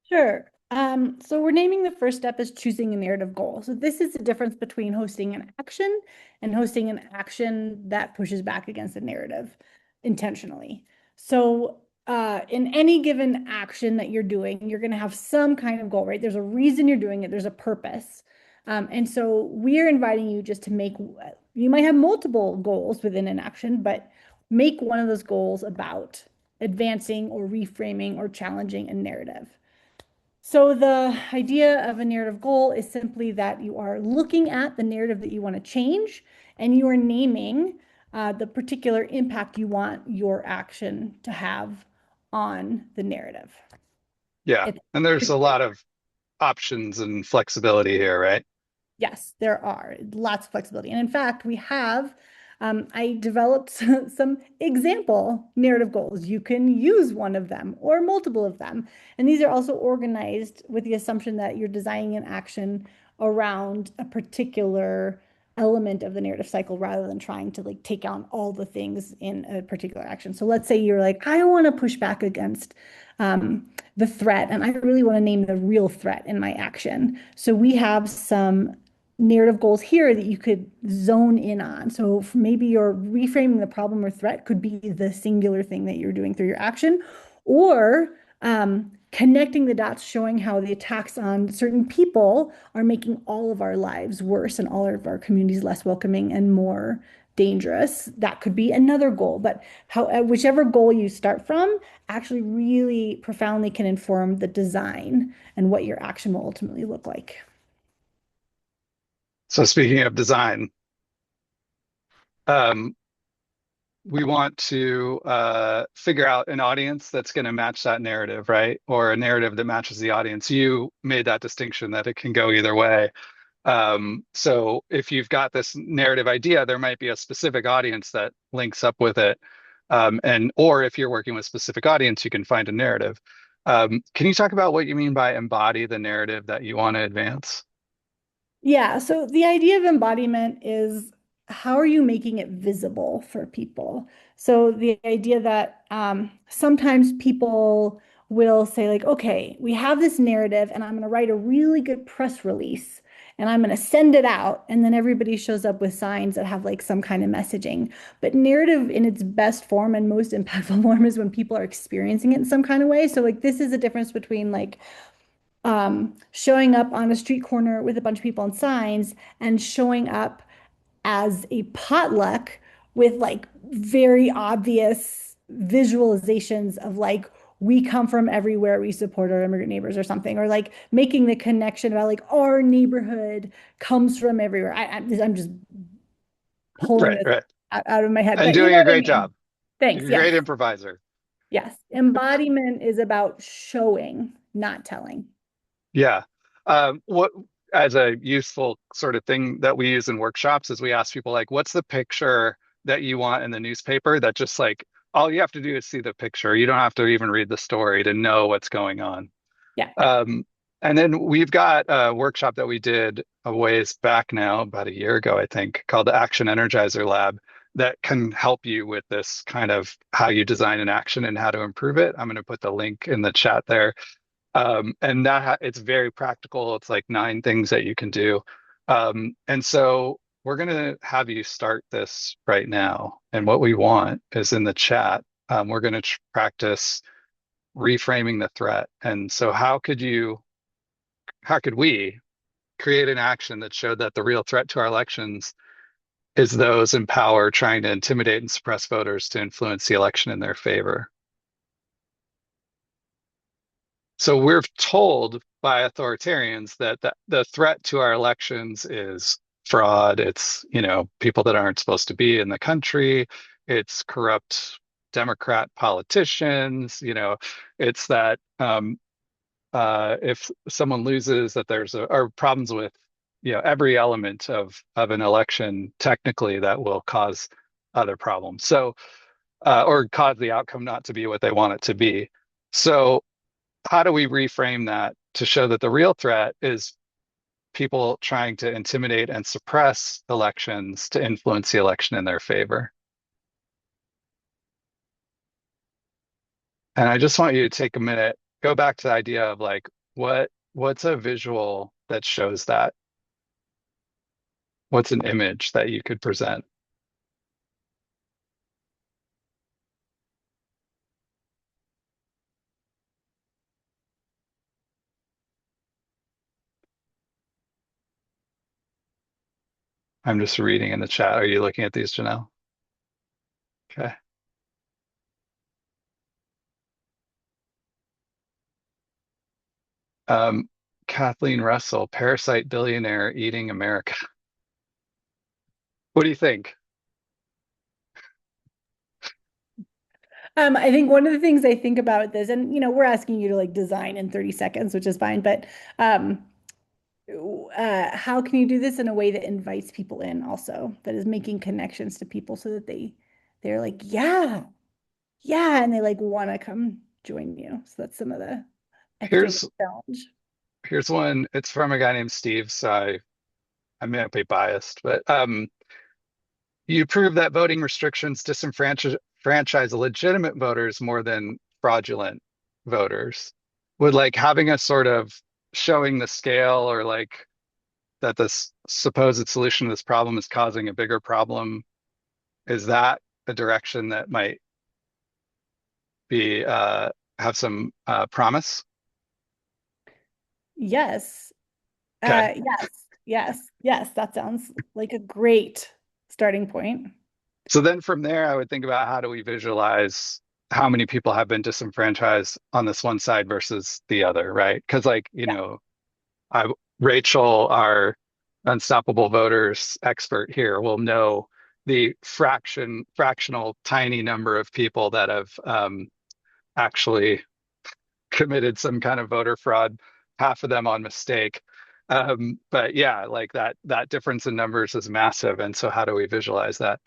Sure. So we're naming the first step as choosing a narrative goal. So this is the difference between hosting an action and hosting an action that pushes back against a narrative intentionally. So in any given action that you're doing, you're going to have some kind of goal, right? There's a reason you're doing it. There's a purpose. And so we're inviting you just to you might have multiple goals within an action, but make one of those goals about advancing or reframing or challenging a narrative. So the idea of a narrative goal is simply that you are looking at the narrative that you want to change and you are naming the particular impact you want your action to have on the narrative. Yeah. It's And there's a lot of options and flexibility here, right? Yes, there are lots of flexibility. And in fact, I developed some example narrative goals. You can use one of them or multiple of them. And these are also organized with the assumption that you're designing an action around a particular element of the narrative cycle rather than trying to like take on all the things in a particular action. So let's say you're like, I want to push back against the threat, and I really want to name the real threat in my action. So we have some narrative goals here that you could zone in on. So maybe you're reframing the problem or threat could be the singular thing that you're doing through your action, or connecting the dots, showing how the attacks on certain people are making all of our lives worse and all of our communities less welcoming and more dangerous. That could be another goal. But whichever goal you start from actually really profoundly can inform the design and what your action will ultimately look like. So speaking of design, um, we want to figure out an audience that's going to match that narrative, right? Or a narrative that matches the audience. You made that distinction that it can go either way. So if you've got this narrative idea, there might be a specific audience that links up with it. And or if you're working with a specific audience, you can find a narrative. Can you talk about what you mean by embody the narrative that you want to advance? Yeah, so the idea of embodiment is how are you making it visible for people? So the idea that sometimes people will say like, okay, we have this narrative and I'm going to write a really good press release and I'm going to send it out. And then everybody shows up with signs that have like some kind of messaging. But narrative in its best form and most impactful form is when people are experiencing it in some kind of way. So like this is a difference between like showing up on a street corner with a bunch of people and signs and showing up as a potluck with like very obvious visualizations of like we come from everywhere, we support our immigrant neighbors or something, or like making the connection about like our neighborhood comes from everywhere. I'm just pulling Right, this right. out of my head, And but you doing know a what I great mean. job. Thanks. You're a Yes. great improviser. Yes. Embodiment is about showing, not telling. Yeah. What as a useful sort of thing that we use in workshops is we ask people like, what's the picture that you want in the newspaper that just like all you have to do is see the picture. You don't have to even read the story to know what's going on. Yeah. Um, and then we've got a workshop that we did a ways back now, about a year ago, I think, called the Action Energizer Lab that can help you with this kind of how you design an action and how to improve it. I'm going to put the link in the chat there. And it's very practical. It's like 9 things that you can do. And so we're going to have you start this right now. And what we want is in the chat, we're going to practice reframing the threat. And so how could we create an action that showed that the real threat to our elections is those in power trying to intimidate and suppress voters to influence the election in their favor? So we're told by authoritarians that the threat to our elections is fraud. It's, people that aren't supposed to be in the country. It's corrupt Democrat politicians. It's that if someone loses, that there's are problems with, every element of an election technically that will cause other problems. So, or cause the outcome not to be what they want it to be. So how do we reframe that to show that the real threat is people trying to intimidate and suppress elections to influence the election in their favor? And I just want you to take a minute, go back to the idea of like, what's a visual that shows that? What's an image that you could present? I'm just reading in the chat. Are you looking at these, Janelle? Okay. Um, Kathleen Russell, parasite billionaire eating America. What do you think? I think one of the things I think about this, and we're asking you to like design in 30 seconds, which is fine, but um, how can you do this in a way that invites people in also, that is making connections to people so that they're like, yeah, yeah, and they like want to come join you. So that's some of the, I think, of the Here's challenge. here's one. It's from a guy named Steve, so I may be biased, but you prove that voting restrictions disenfranchise legitimate voters more than fraudulent voters. Would like having a sort of showing the scale or like that this supposed solution to this problem is causing a bigger problem, is that a direction that might be have some promise? Yes. Okay. Yes. That sounds like a great starting point. So then from there, I would think about how do we visualize how many people have been disenfranchised on this one side versus the other, right? Because like, Yeah. I, Rachel, our unstoppable voters expert here, will know the fractional tiny number of people that have actually committed some kind of voter fraud, half of them on mistake. But yeah, like that difference in numbers is massive. And so how do we visualize that?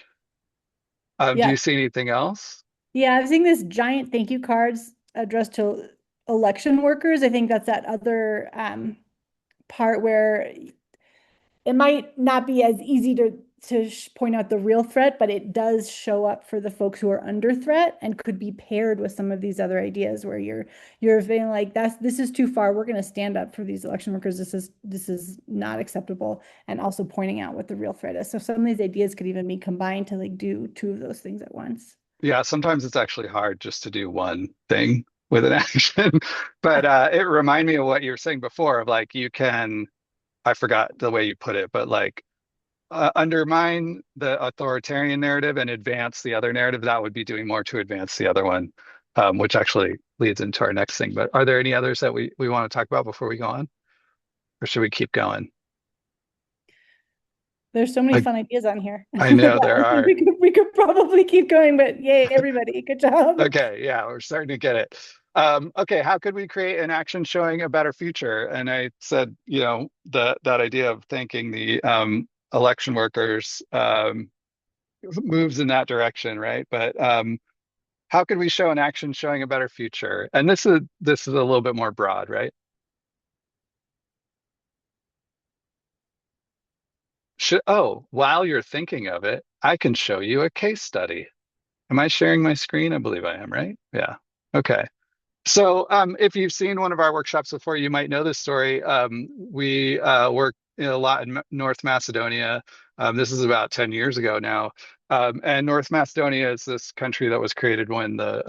Do Yeah. you see anything else? Yeah, I've seen this giant thank you cards addressed to election workers. I think that's that other part where it might not be as easy to point out the real threat, but it does show up for the folks who are under threat and could be paired with some of these other ideas where you're feeling like this is too far. We're going to stand up for these election workers. This is not acceptable, and also pointing out what the real threat is. So some of these ideas could even be combined to like do two of those things at once. Yeah, sometimes it's actually hard just to do one thing with an action. But it reminded me of what you were saying before of like you can, I forgot the way you put it, but like undermine the authoritarian narrative and advance the other narrative. That would be doing more to advance the other one, which actually leads into our next thing. But are there any others that we want to talk about before we go on, or should we keep going? There's so many I fun ideas on here. I know there are. We could probably keep going, but yay, everybody. Good job. Okay, yeah, we're starting to get it. Okay, how could we create an action showing a better future? And I said, that idea of thanking the election workers moves in that direction, right? But how could we show an action showing a better future? And this is a little bit more broad, right? While you're thinking of it, I can show you a case study. Am I sharing my screen? I believe I am, right? Yeah. Okay. So, if you've seen one of our workshops before, you might know this story. We worked a lot in North Macedonia. This is about 10 years ago now. And North Macedonia is this country that was created when the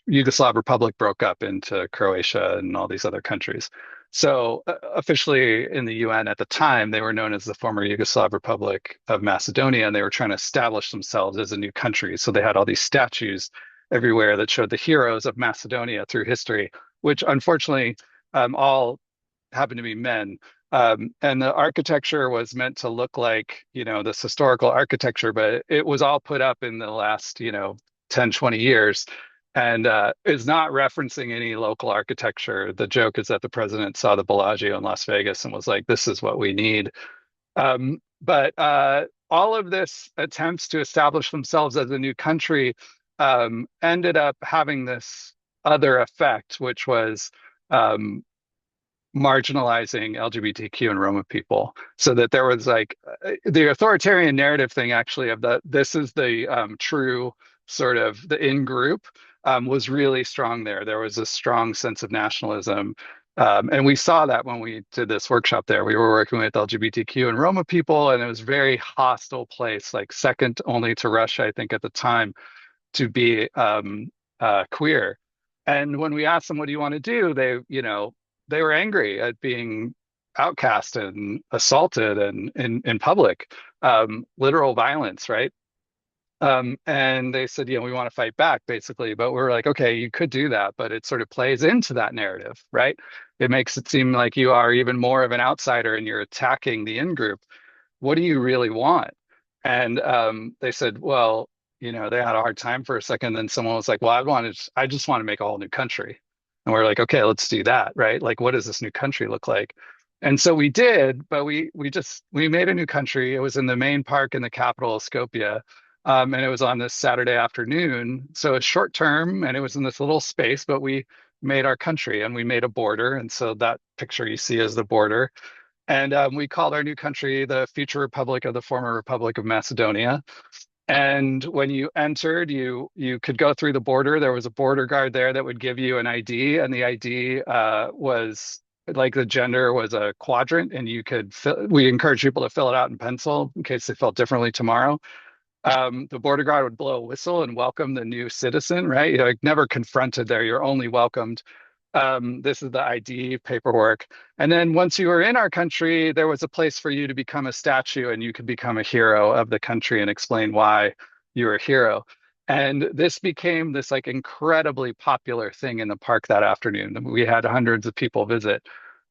Yugoslav Republic broke up into Croatia and all these other countries. So, officially in the UN at the time, they were known as the former Yugoslav Republic of Macedonia, and they were trying to establish themselves as a new country. So they had all these statues everywhere that showed the heroes of Macedonia through history, which unfortunately all happen to be men. And the architecture was meant to look like, this historical architecture, but it was all put up in the last, 10, 20 years and is not referencing any local architecture. The joke is that the president saw the Bellagio in Las Vegas and was like, this is what we need. But all of this attempts to establish themselves as a new country ended up having this other effect, which was marginalizing LGBTQ and Roma people, so that there was like the authoritarian narrative thing actually of this is the true sort of the in group was really strong there. There was a strong sense of nationalism. And we saw that when we did this workshop there. We were working with LGBTQ and Roma people, and it was a very hostile place, like second only to Russia, I think, at the time, to be queer. And when we asked them, what do you want to do? They were angry at being outcast and assaulted and in public, literal violence, right? And they said, we want to fight back, basically. But we're like, okay, you could do that, but it sort of plays into that narrative, right? It makes it seem like you are even more of an outsider and you're attacking the in-group. What do you really want? And they said, well, they had a hard time for a second. Then someone was like, well, I just want to make a whole new country. And we're like, okay, let's do that, right? Like, what does this new country look like? And so we did, but we made a new country. It was in the main park in the capital of Skopje. And it was on this Saturday afternoon. So it's short term and it was in this little space, but we made our country and we made a border. And so that picture you see is the border. And we called our new country the future republic of the former Republic of Macedonia. And when you entered, you could go through the border. There was a border guard there that would give you an ID, and the ID was like the gender was a quadrant, and we encourage people to fill it out in pencil in case they felt differently tomorrow. The border guard would blow a whistle and welcome the new citizen, right? You're like never confronted there. You're only welcomed. This is the ID paperwork. And then once you were in our country, there was a place for you to become a statue and you could become a hero of the country and explain why you're a hero. And this became this like incredibly popular thing in the park that afternoon. We had hundreds of people visit.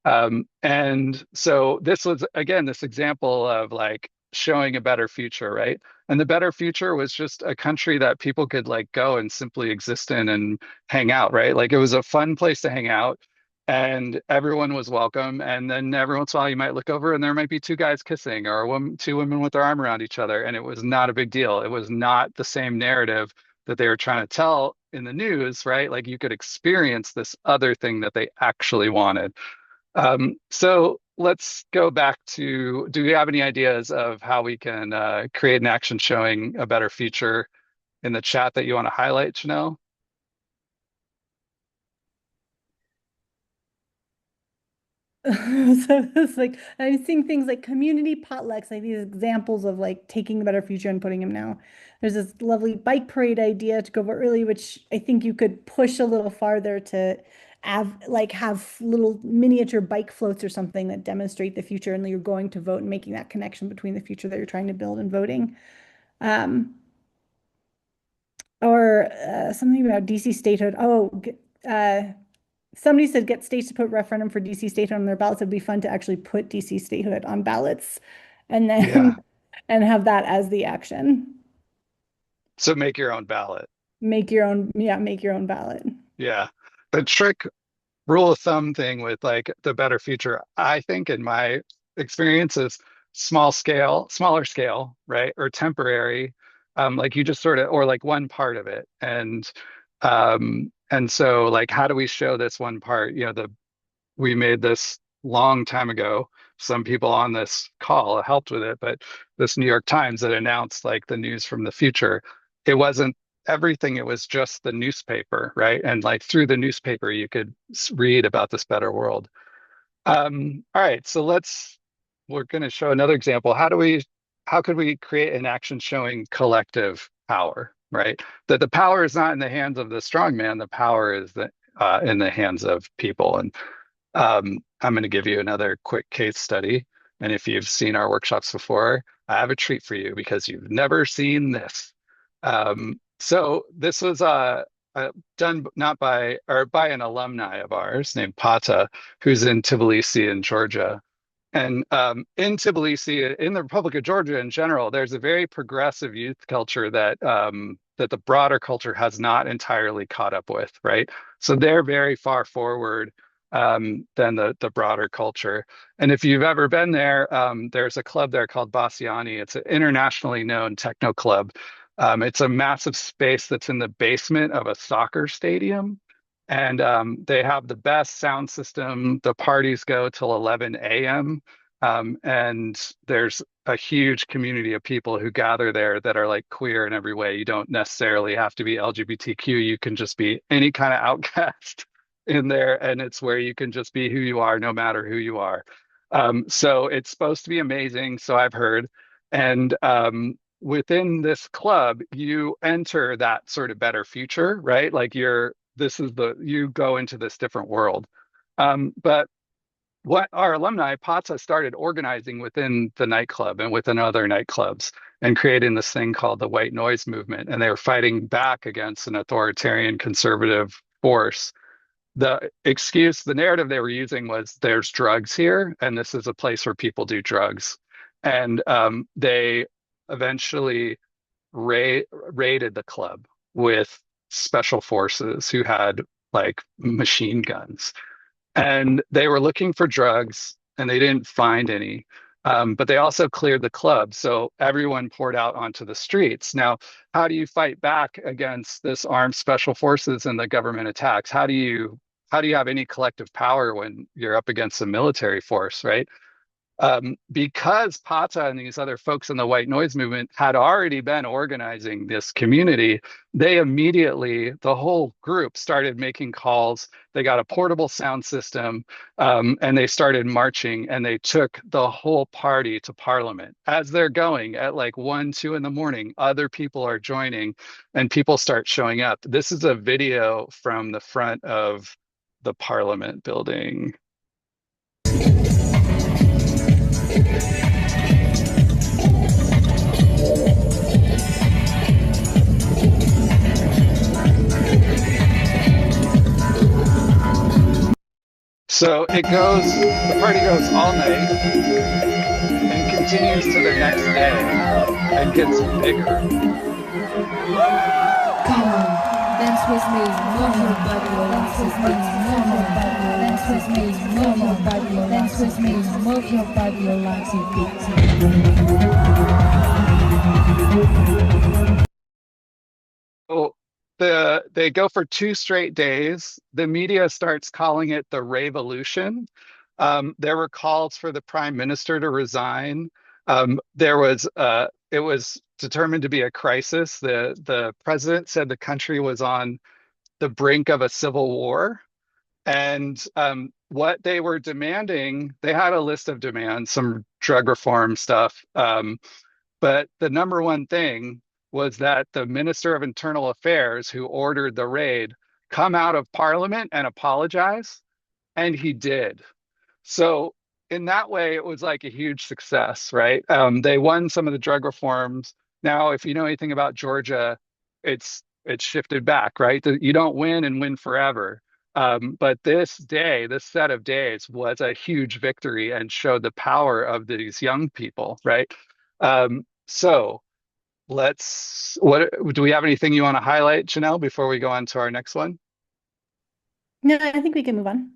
And so this was, again, this example of like showing a better future, right? And the better future was just a country that people could like go and simply exist in and hang out, right? Like it was a fun place to hang out and everyone was welcome. And then every once in a while you might look over and there might be two guys kissing or two women with their arm around each other. And it was not a big deal. It was not the same narrative that they were trying to tell in the news, right? Like you could experience this other thing that they actually wanted. So let's go back to, do we have any ideas of how we can create an action showing a better future in the chat that you want to highlight, Janelle? So it's like I'm seeing things like community potlucks, like these examples of like taking the better future and putting them now. There's this lovely bike parade idea to go over early, which I think you could push a little farther to have little miniature bike floats or something that demonstrate the future and you're going to vote and making that connection between the future that you're trying to build and voting. Or something about DC statehood. Somebody said get states to put referendum for DC statehood on their ballots. It'd be fun to actually put DC statehood on ballots and then Yeah. and have that as the action. So make your own ballot. Make your own, yeah, make your own ballot. Yeah. The trick rule of thumb thing with like the better future, I think in my experience is smaller scale, right? Or temporary. Like you just sort of, or like one part of it. And so like, how do we show this one part? We made this long time ago. Some people on this call helped with it, but this New York Times that announced like the news from the future, it wasn't everything. It was just the newspaper, right? And like through the newspaper, you could read about this better world. All right, so we're going to show another example. How could we create an action showing collective power, right? That the power is not in the hands of the strong man, the power is in the hands of people. And I'm going to give you another quick case study. And if you've seen our workshops before, I have a treat for you because you've never seen this. So this was done not by or by an alumni of ours named Pata, who's in Tbilisi in Georgia. And in Tbilisi, in the Republic of Georgia in general, there's a very progressive youth culture that the broader culture has not entirely caught up with, right? So they're very far forward than the broader culture. And if you've ever been there, there's a club there called Bassiani. It's an internationally known techno club. It's a massive space that's in the basement of a soccer stadium. And they have the best sound system. The parties go till 11 a.m. And there's a huge community of people who gather there that are like queer in every way. You don't necessarily have to be LGBTQ. You can just be any kind of outcast in there. And it's where you can just be who you are, no matter who you are. So it's supposed to be amazing. So I've heard. And within this club, you enter that sort of better future, right? Like you go into this different world. But what our alumni, PATSA, started organizing within the nightclub and within other nightclubs. and creating this thing called the white noise movement. And they were fighting back against an authoritarian conservative force. The narrative they were using was there's drugs here, and this is a place where people do drugs. And they eventually raided the club with special forces who had like machine guns. And they were looking for drugs and they didn't find any. But they also cleared the club. So everyone poured out onto the streets. Now, how do you fight back against this armed special forces and the government attacks? How do you have any collective power when you're up against a military force, right? Because Pata and these other folks in the white noise movement had already been organizing this community, they immediately, the whole group started making calls. They got a portable sound system, and they started marching, and they took the whole party to parliament. As they're going at like 1, 2 in the morning, other people are joining and people start showing up. This is a video from the front of the parliament building. So the party goes all night and continues to the next day and gets bigger. Come on, dance with me, move your body, dance with me, move your body, dance with me, move your body, dance with me, move your body, your legs are beating. Oh, they go for 2 straight days. The media starts calling it the Revolution. There were calls for the prime minister to resign. It was determined to be a crisis. The president said the country was on the brink of a civil war. And what they were demanding, they had a list of demands, some drug reform stuff. But the number one thing was that the Minister of Internal Affairs, who ordered the raid, come out of Parliament and apologize. And he did. So in that way, it was like a huge success, right? They won some of the drug reforms. Now, if you know anything about Georgia, it's shifted back, right? You don't win and win forever. But this set of days was a huge victory and showed the power of these young people, right? So what do we have anything you want to highlight, Janelle, before we go on to our next one? No, I think we can move on.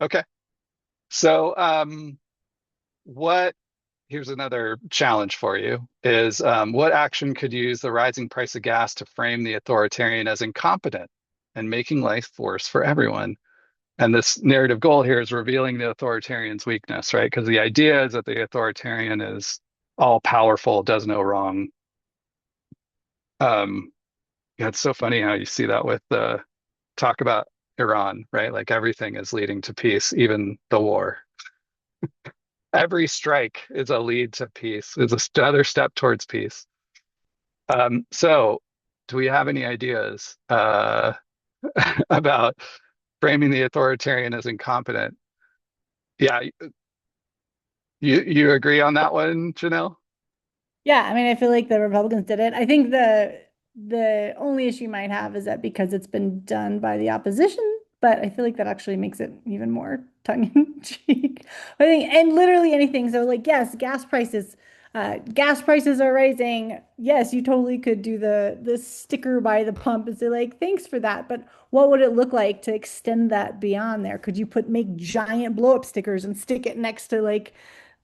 Okay. So what here's another challenge for you is what action could use the rising price of gas to frame the authoritarian as incompetent and making life worse for everyone? And this narrative goal here is revealing the authoritarian's weakness, right? Because the idea is that the authoritarian is all powerful, does no wrong. Yeah, it's so funny how you see that with the talk about Iran, right? Like everything is leading to peace, even the war. Every strike is a lead to peace, is another step towards peace. So, do we have any ideas about framing the authoritarian as incompetent? Yeah, you agree on that one, Janelle? Yeah, I mean, I feel like the Republicans did it. I think the only issue you might have is that because it's been done by the opposition, but I feel like that actually makes it even more tongue in cheek. I think, and literally anything. So, like, yes, gas prices are rising. Yes, you totally could do the sticker by the pump and say like, thanks for that. But what would it look like to extend that beyond there? Could you make giant blow up stickers and stick it next to like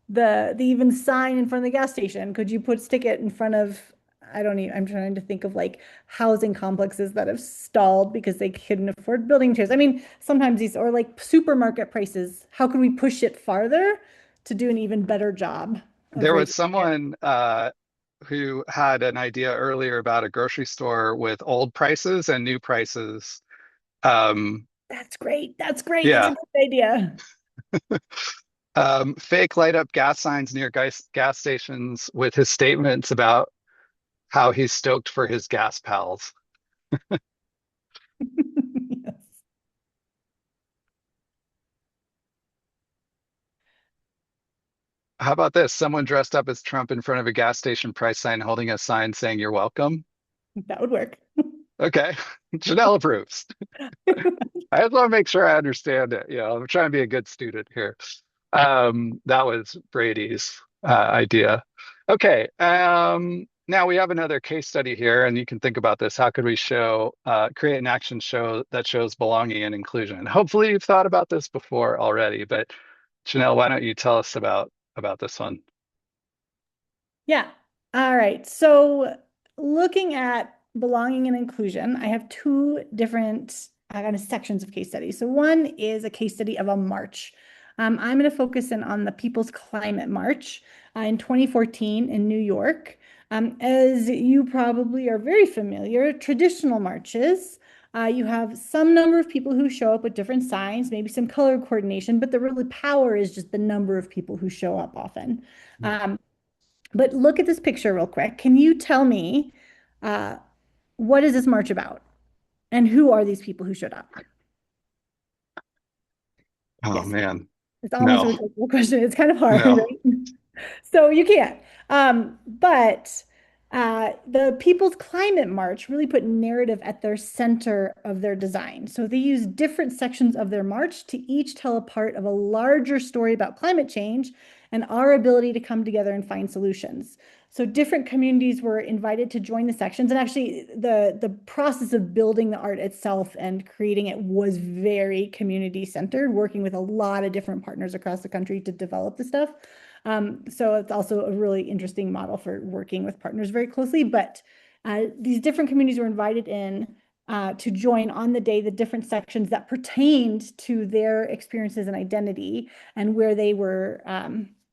the even sign in front of the gas station? Could you stick it in front of, I don't even, I'm trying to think of like housing complexes that have stalled because they couldn't afford building materials. I mean, sometimes these, or like supermarket prices, how could we push it farther to do an even better job of There was raising it? someone who had an idea earlier about a grocery store with old prices and new prices. Um, That's great. That's great. That's a yeah, good idea. fake light up gas signs near gas stations with his statements about how he's stoked for his gas pals. Yes. How about this? Someone dressed up as Trump in front of a gas station price sign holding a sign saying you're welcome. That would work. Okay. Janelle approves. I just want to make sure I understand it. I'm trying to be a good student here. That was Brady's idea. Okay. Now we have another case study here, and you can think about this. How could we create an action show that shows belonging and inclusion? And hopefully you've thought about this before already, but Janelle, why don't you tell us about this one? Yeah. All right. So looking at belonging and inclusion, I have two different kind of sections of case studies. So one is a case study of a march. I'm going to focus in on the People's Climate March in 2014 in New York. As you probably are very familiar, traditional marches, you have some number of people who show up with different signs, maybe some color coordination, but the really power is just the number of people who show up often. But look at this picture real quick. Can you tell me what is this march about? And who are these people who showed up? Oh Yes, man. it's almost a No. rhetorical question. It's kind of hard, No. right? So you can't. But the People's Climate March really put narrative at their center of their design. So they use different sections of their march to each tell a part of a larger story about climate change and our ability to come together and find solutions. So different communities were invited to join the sections, and actually the process of building the art itself and creating it was very community centered, working with a lot of different partners across the country to develop the stuff. So it's also a really interesting model for working with partners very closely. But these different communities were invited in to join on the day the different sections that pertained to their experiences and identity and where they were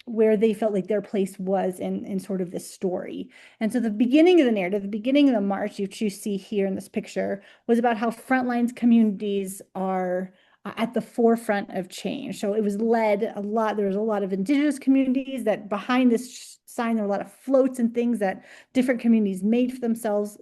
where they felt like their place was in sort of this story. And so the beginning of the narrative, the beginning of the march, which you see here in this picture, was about how frontlines communities are at the forefront of change. So it was led there was a lot of indigenous communities that behind this sign, there were a lot of floats and things that different communities made for themselves.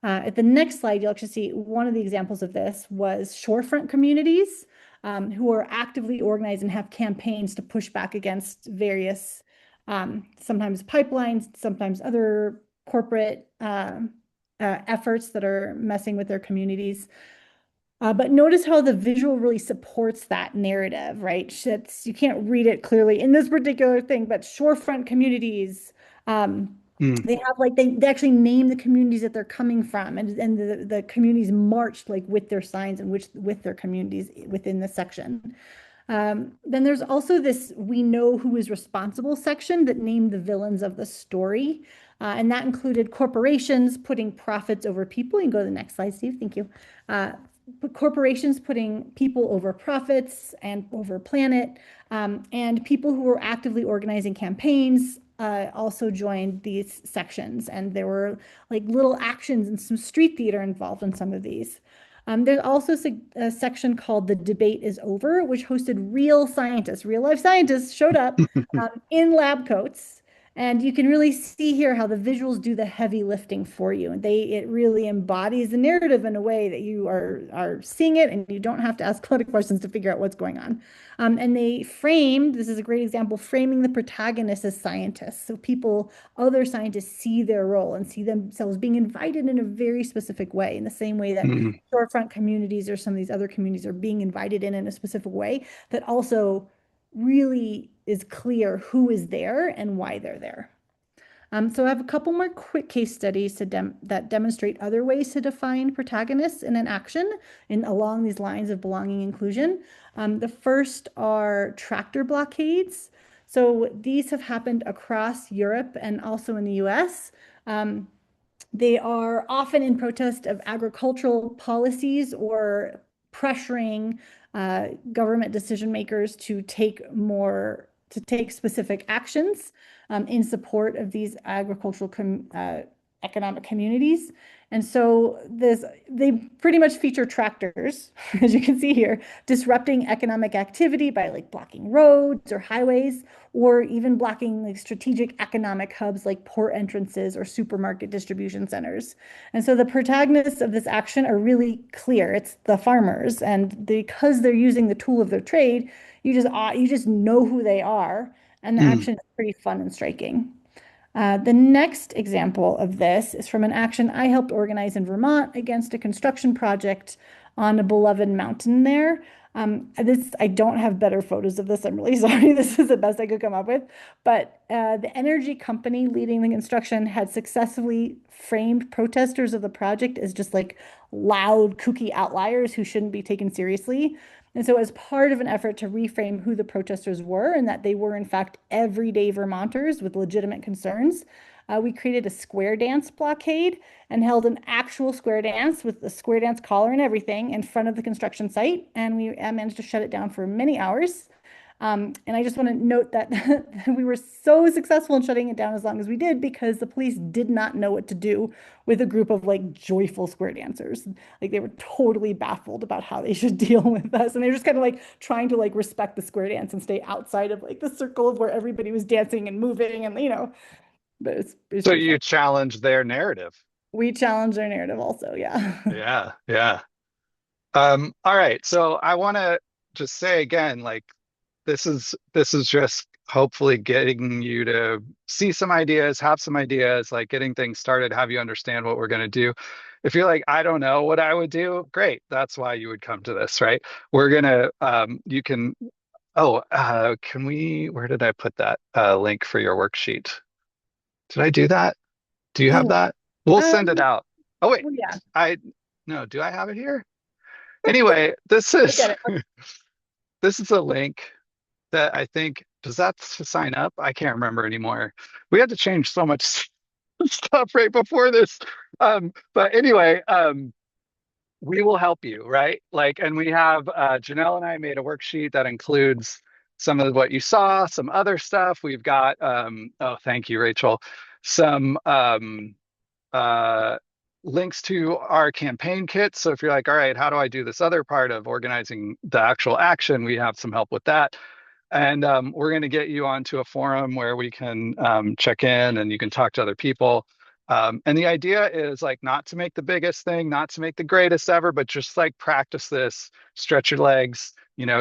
At the next slide, you'll actually see one of the examples of this was shorefront communities who are actively organized and have campaigns to push back against various, sometimes pipelines, sometimes other corporate efforts that are messing with their communities. But notice how the visual really supports that narrative, right? You can't read it clearly in this particular thing, but shorefront communities, they have they actually name the communities that they're coming from, and the communities marched with their signs and with their communities within the section. Then there's also this "We Know Who Is Responsible" section that named the villains of the story. And that included corporations putting profits over people. You can go to the next slide, Steve. Thank you. Corporations putting people over profits and over planet, and people who were actively organizing campaigns also joined these sections, and there were little actions and some street theater involved in some of these. There's also a section called "The Debate Is Over," which hosted real life scientists showed up in lab coats. And you can really see here how the visuals do the heavy lifting for you. And it really embodies the narrative in a way that you are seeing it, and you don't have to ask a lot of questions to figure out what's going on. And this is a great example, framing the protagonists as scientists. So other scientists see their role and see themselves being invited in a very specific way, in the same way that storefront communities or some of these other communities are being invited in a specific way that also really is clear who is there and why they're there. So I have a couple more quick case studies that demonstrate other ways to define protagonists in an action along these lines of belonging inclusion. The first are tractor blockades. So these have happened across Europe and also in the US. They are often in protest of agricultural policies or pressuring government decision makers to take specific actions in support of these agricultural economic communities. And so they pretty much feature tractors, as you can see here, disrupting economic activity by blocking roads or highways, or even blocking strategic economic hubs like port entrances or supermarket distribution centers. And so the protagonists of this action are really clear. It's the farmers, and because they're using the tool of their trade, you just know who they are. And the Hmm. action is pretty fun and striking. The next example of this is from an action I helped organize in Vermont against a construction project on a beloved mountain there. I don't have better photos of this. I'm really sorry. This is the best I could come up with. But the energy company leading the construction had successfully framed protesters of the project as just like loud, kooky outliers who shouldn't be taken seriously. And so, as part of an effort to reframe who the protesters were and that they were, in fact, everyday Vermonters with legitimate concerns, we created a square dance blockade and held an actual square dance with the square dance collar and everything in front of the construction site. And we managed to shut it down for many hours. And I just want to note that we were so successful in shutting it down as long as we did because the police did not know what to do with a group of like joyful square dancers. Like they were totally baffled about how they should deal with us. And they were just kind of like trying to like respect the square dance and stay outside of like the circle of where everybody was dancing and moving and but it's So pretty fun. you challenge their narrative. We challenged their narrative also, yeah. Yeah, yeah. All right. So I want to just say again, like this is just hopefully getting you to see some ideas, have some ideas, like getting things started, have you understand what we're going to do. If you're like, I don't know what I would do, great. That's why you would come to this, right? We're gonna you can can we where did I put that link for your worksheet? Did I do that? Do you have Oh, that? We'll send it out. Oh wait, well, yeah, I no, do I have it here? Anyway, this look is at it. this is a link that I think does that to sign up? I can't remember anymore. We had to change so much stuff right before this. But anyway, we will help you, right? Like, and we have Janelle and I made a worksheet that includes some of what you saw, some other stuff. We've got oh, thank you, Rachel. Some uh, links to our campaign kit. So if you're like, all right, how do I do this other part of organizing the actual action? We have some help with that. And we're going to get you onto a forum where we can check in and you can talk to other people. And the idea is like not to make the biggest thing, not to make the greatest ever, but just like practice this, stretch your legs,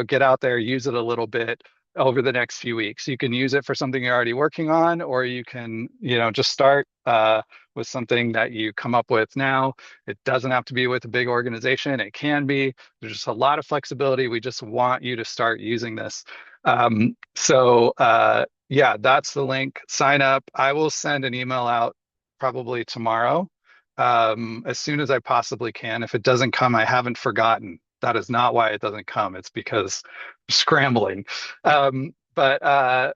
get out there, use it a little bit over the next few weeks. You can use it for something you're already working on, or you can, just start with something that you come up with now. It doesn't have to be with a big organization. It can be. There's just a lot of flexibility. We just want you to start using this. Yeah, that's the link. Sign up. I will send an email out probably tomorrow, as soon as I possibly can. If it doesn't come, I haven't forgotten. That is not why it doesn't come. It's because I'm scrambling. But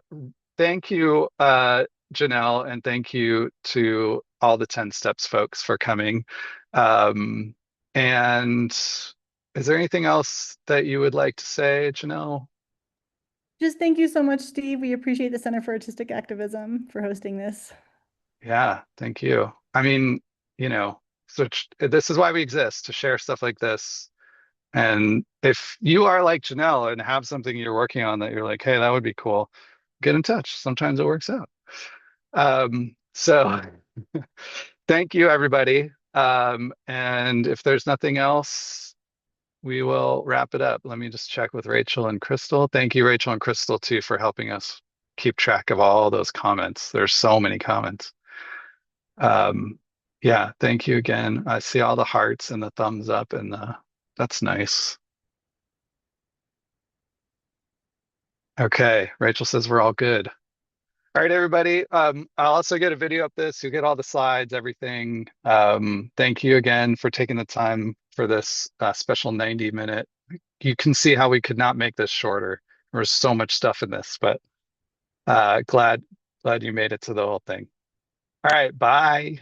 thank you, Janelle, and thank you to all the 10 Steps folks for coming. And is there anything else that you would like to say, Janelle? Just thank you so much, Steve. We appreciate the Center for Artistic Activism for hosting this. Yeah, thank you. I mean, this is why we exist, to share stuff like this. And if you are like Janelle and have something you're working on that you're like, hey, that would be cool, get in touch. Sometimes it works out. So thank you, everybody. And if there's nothing else, we will wrap it up. Let me just check with Rachel and Crystal. Thank you, Rachel and Crystal, too, for helping us keep track of all those comments. There's so many comments. Yeah, thank you again. I see all the hearts and the thumbs up and that's nice. Okay, Rachel says we're all good. All right, everybody. I'll also get a video of this. You'll get all the slides, everything. Thank you again for taking the time for this special 90-minute. You can see how we could not make this shorter. There's so much stuff in this, but glad you made it to the whole thing. All right, bye.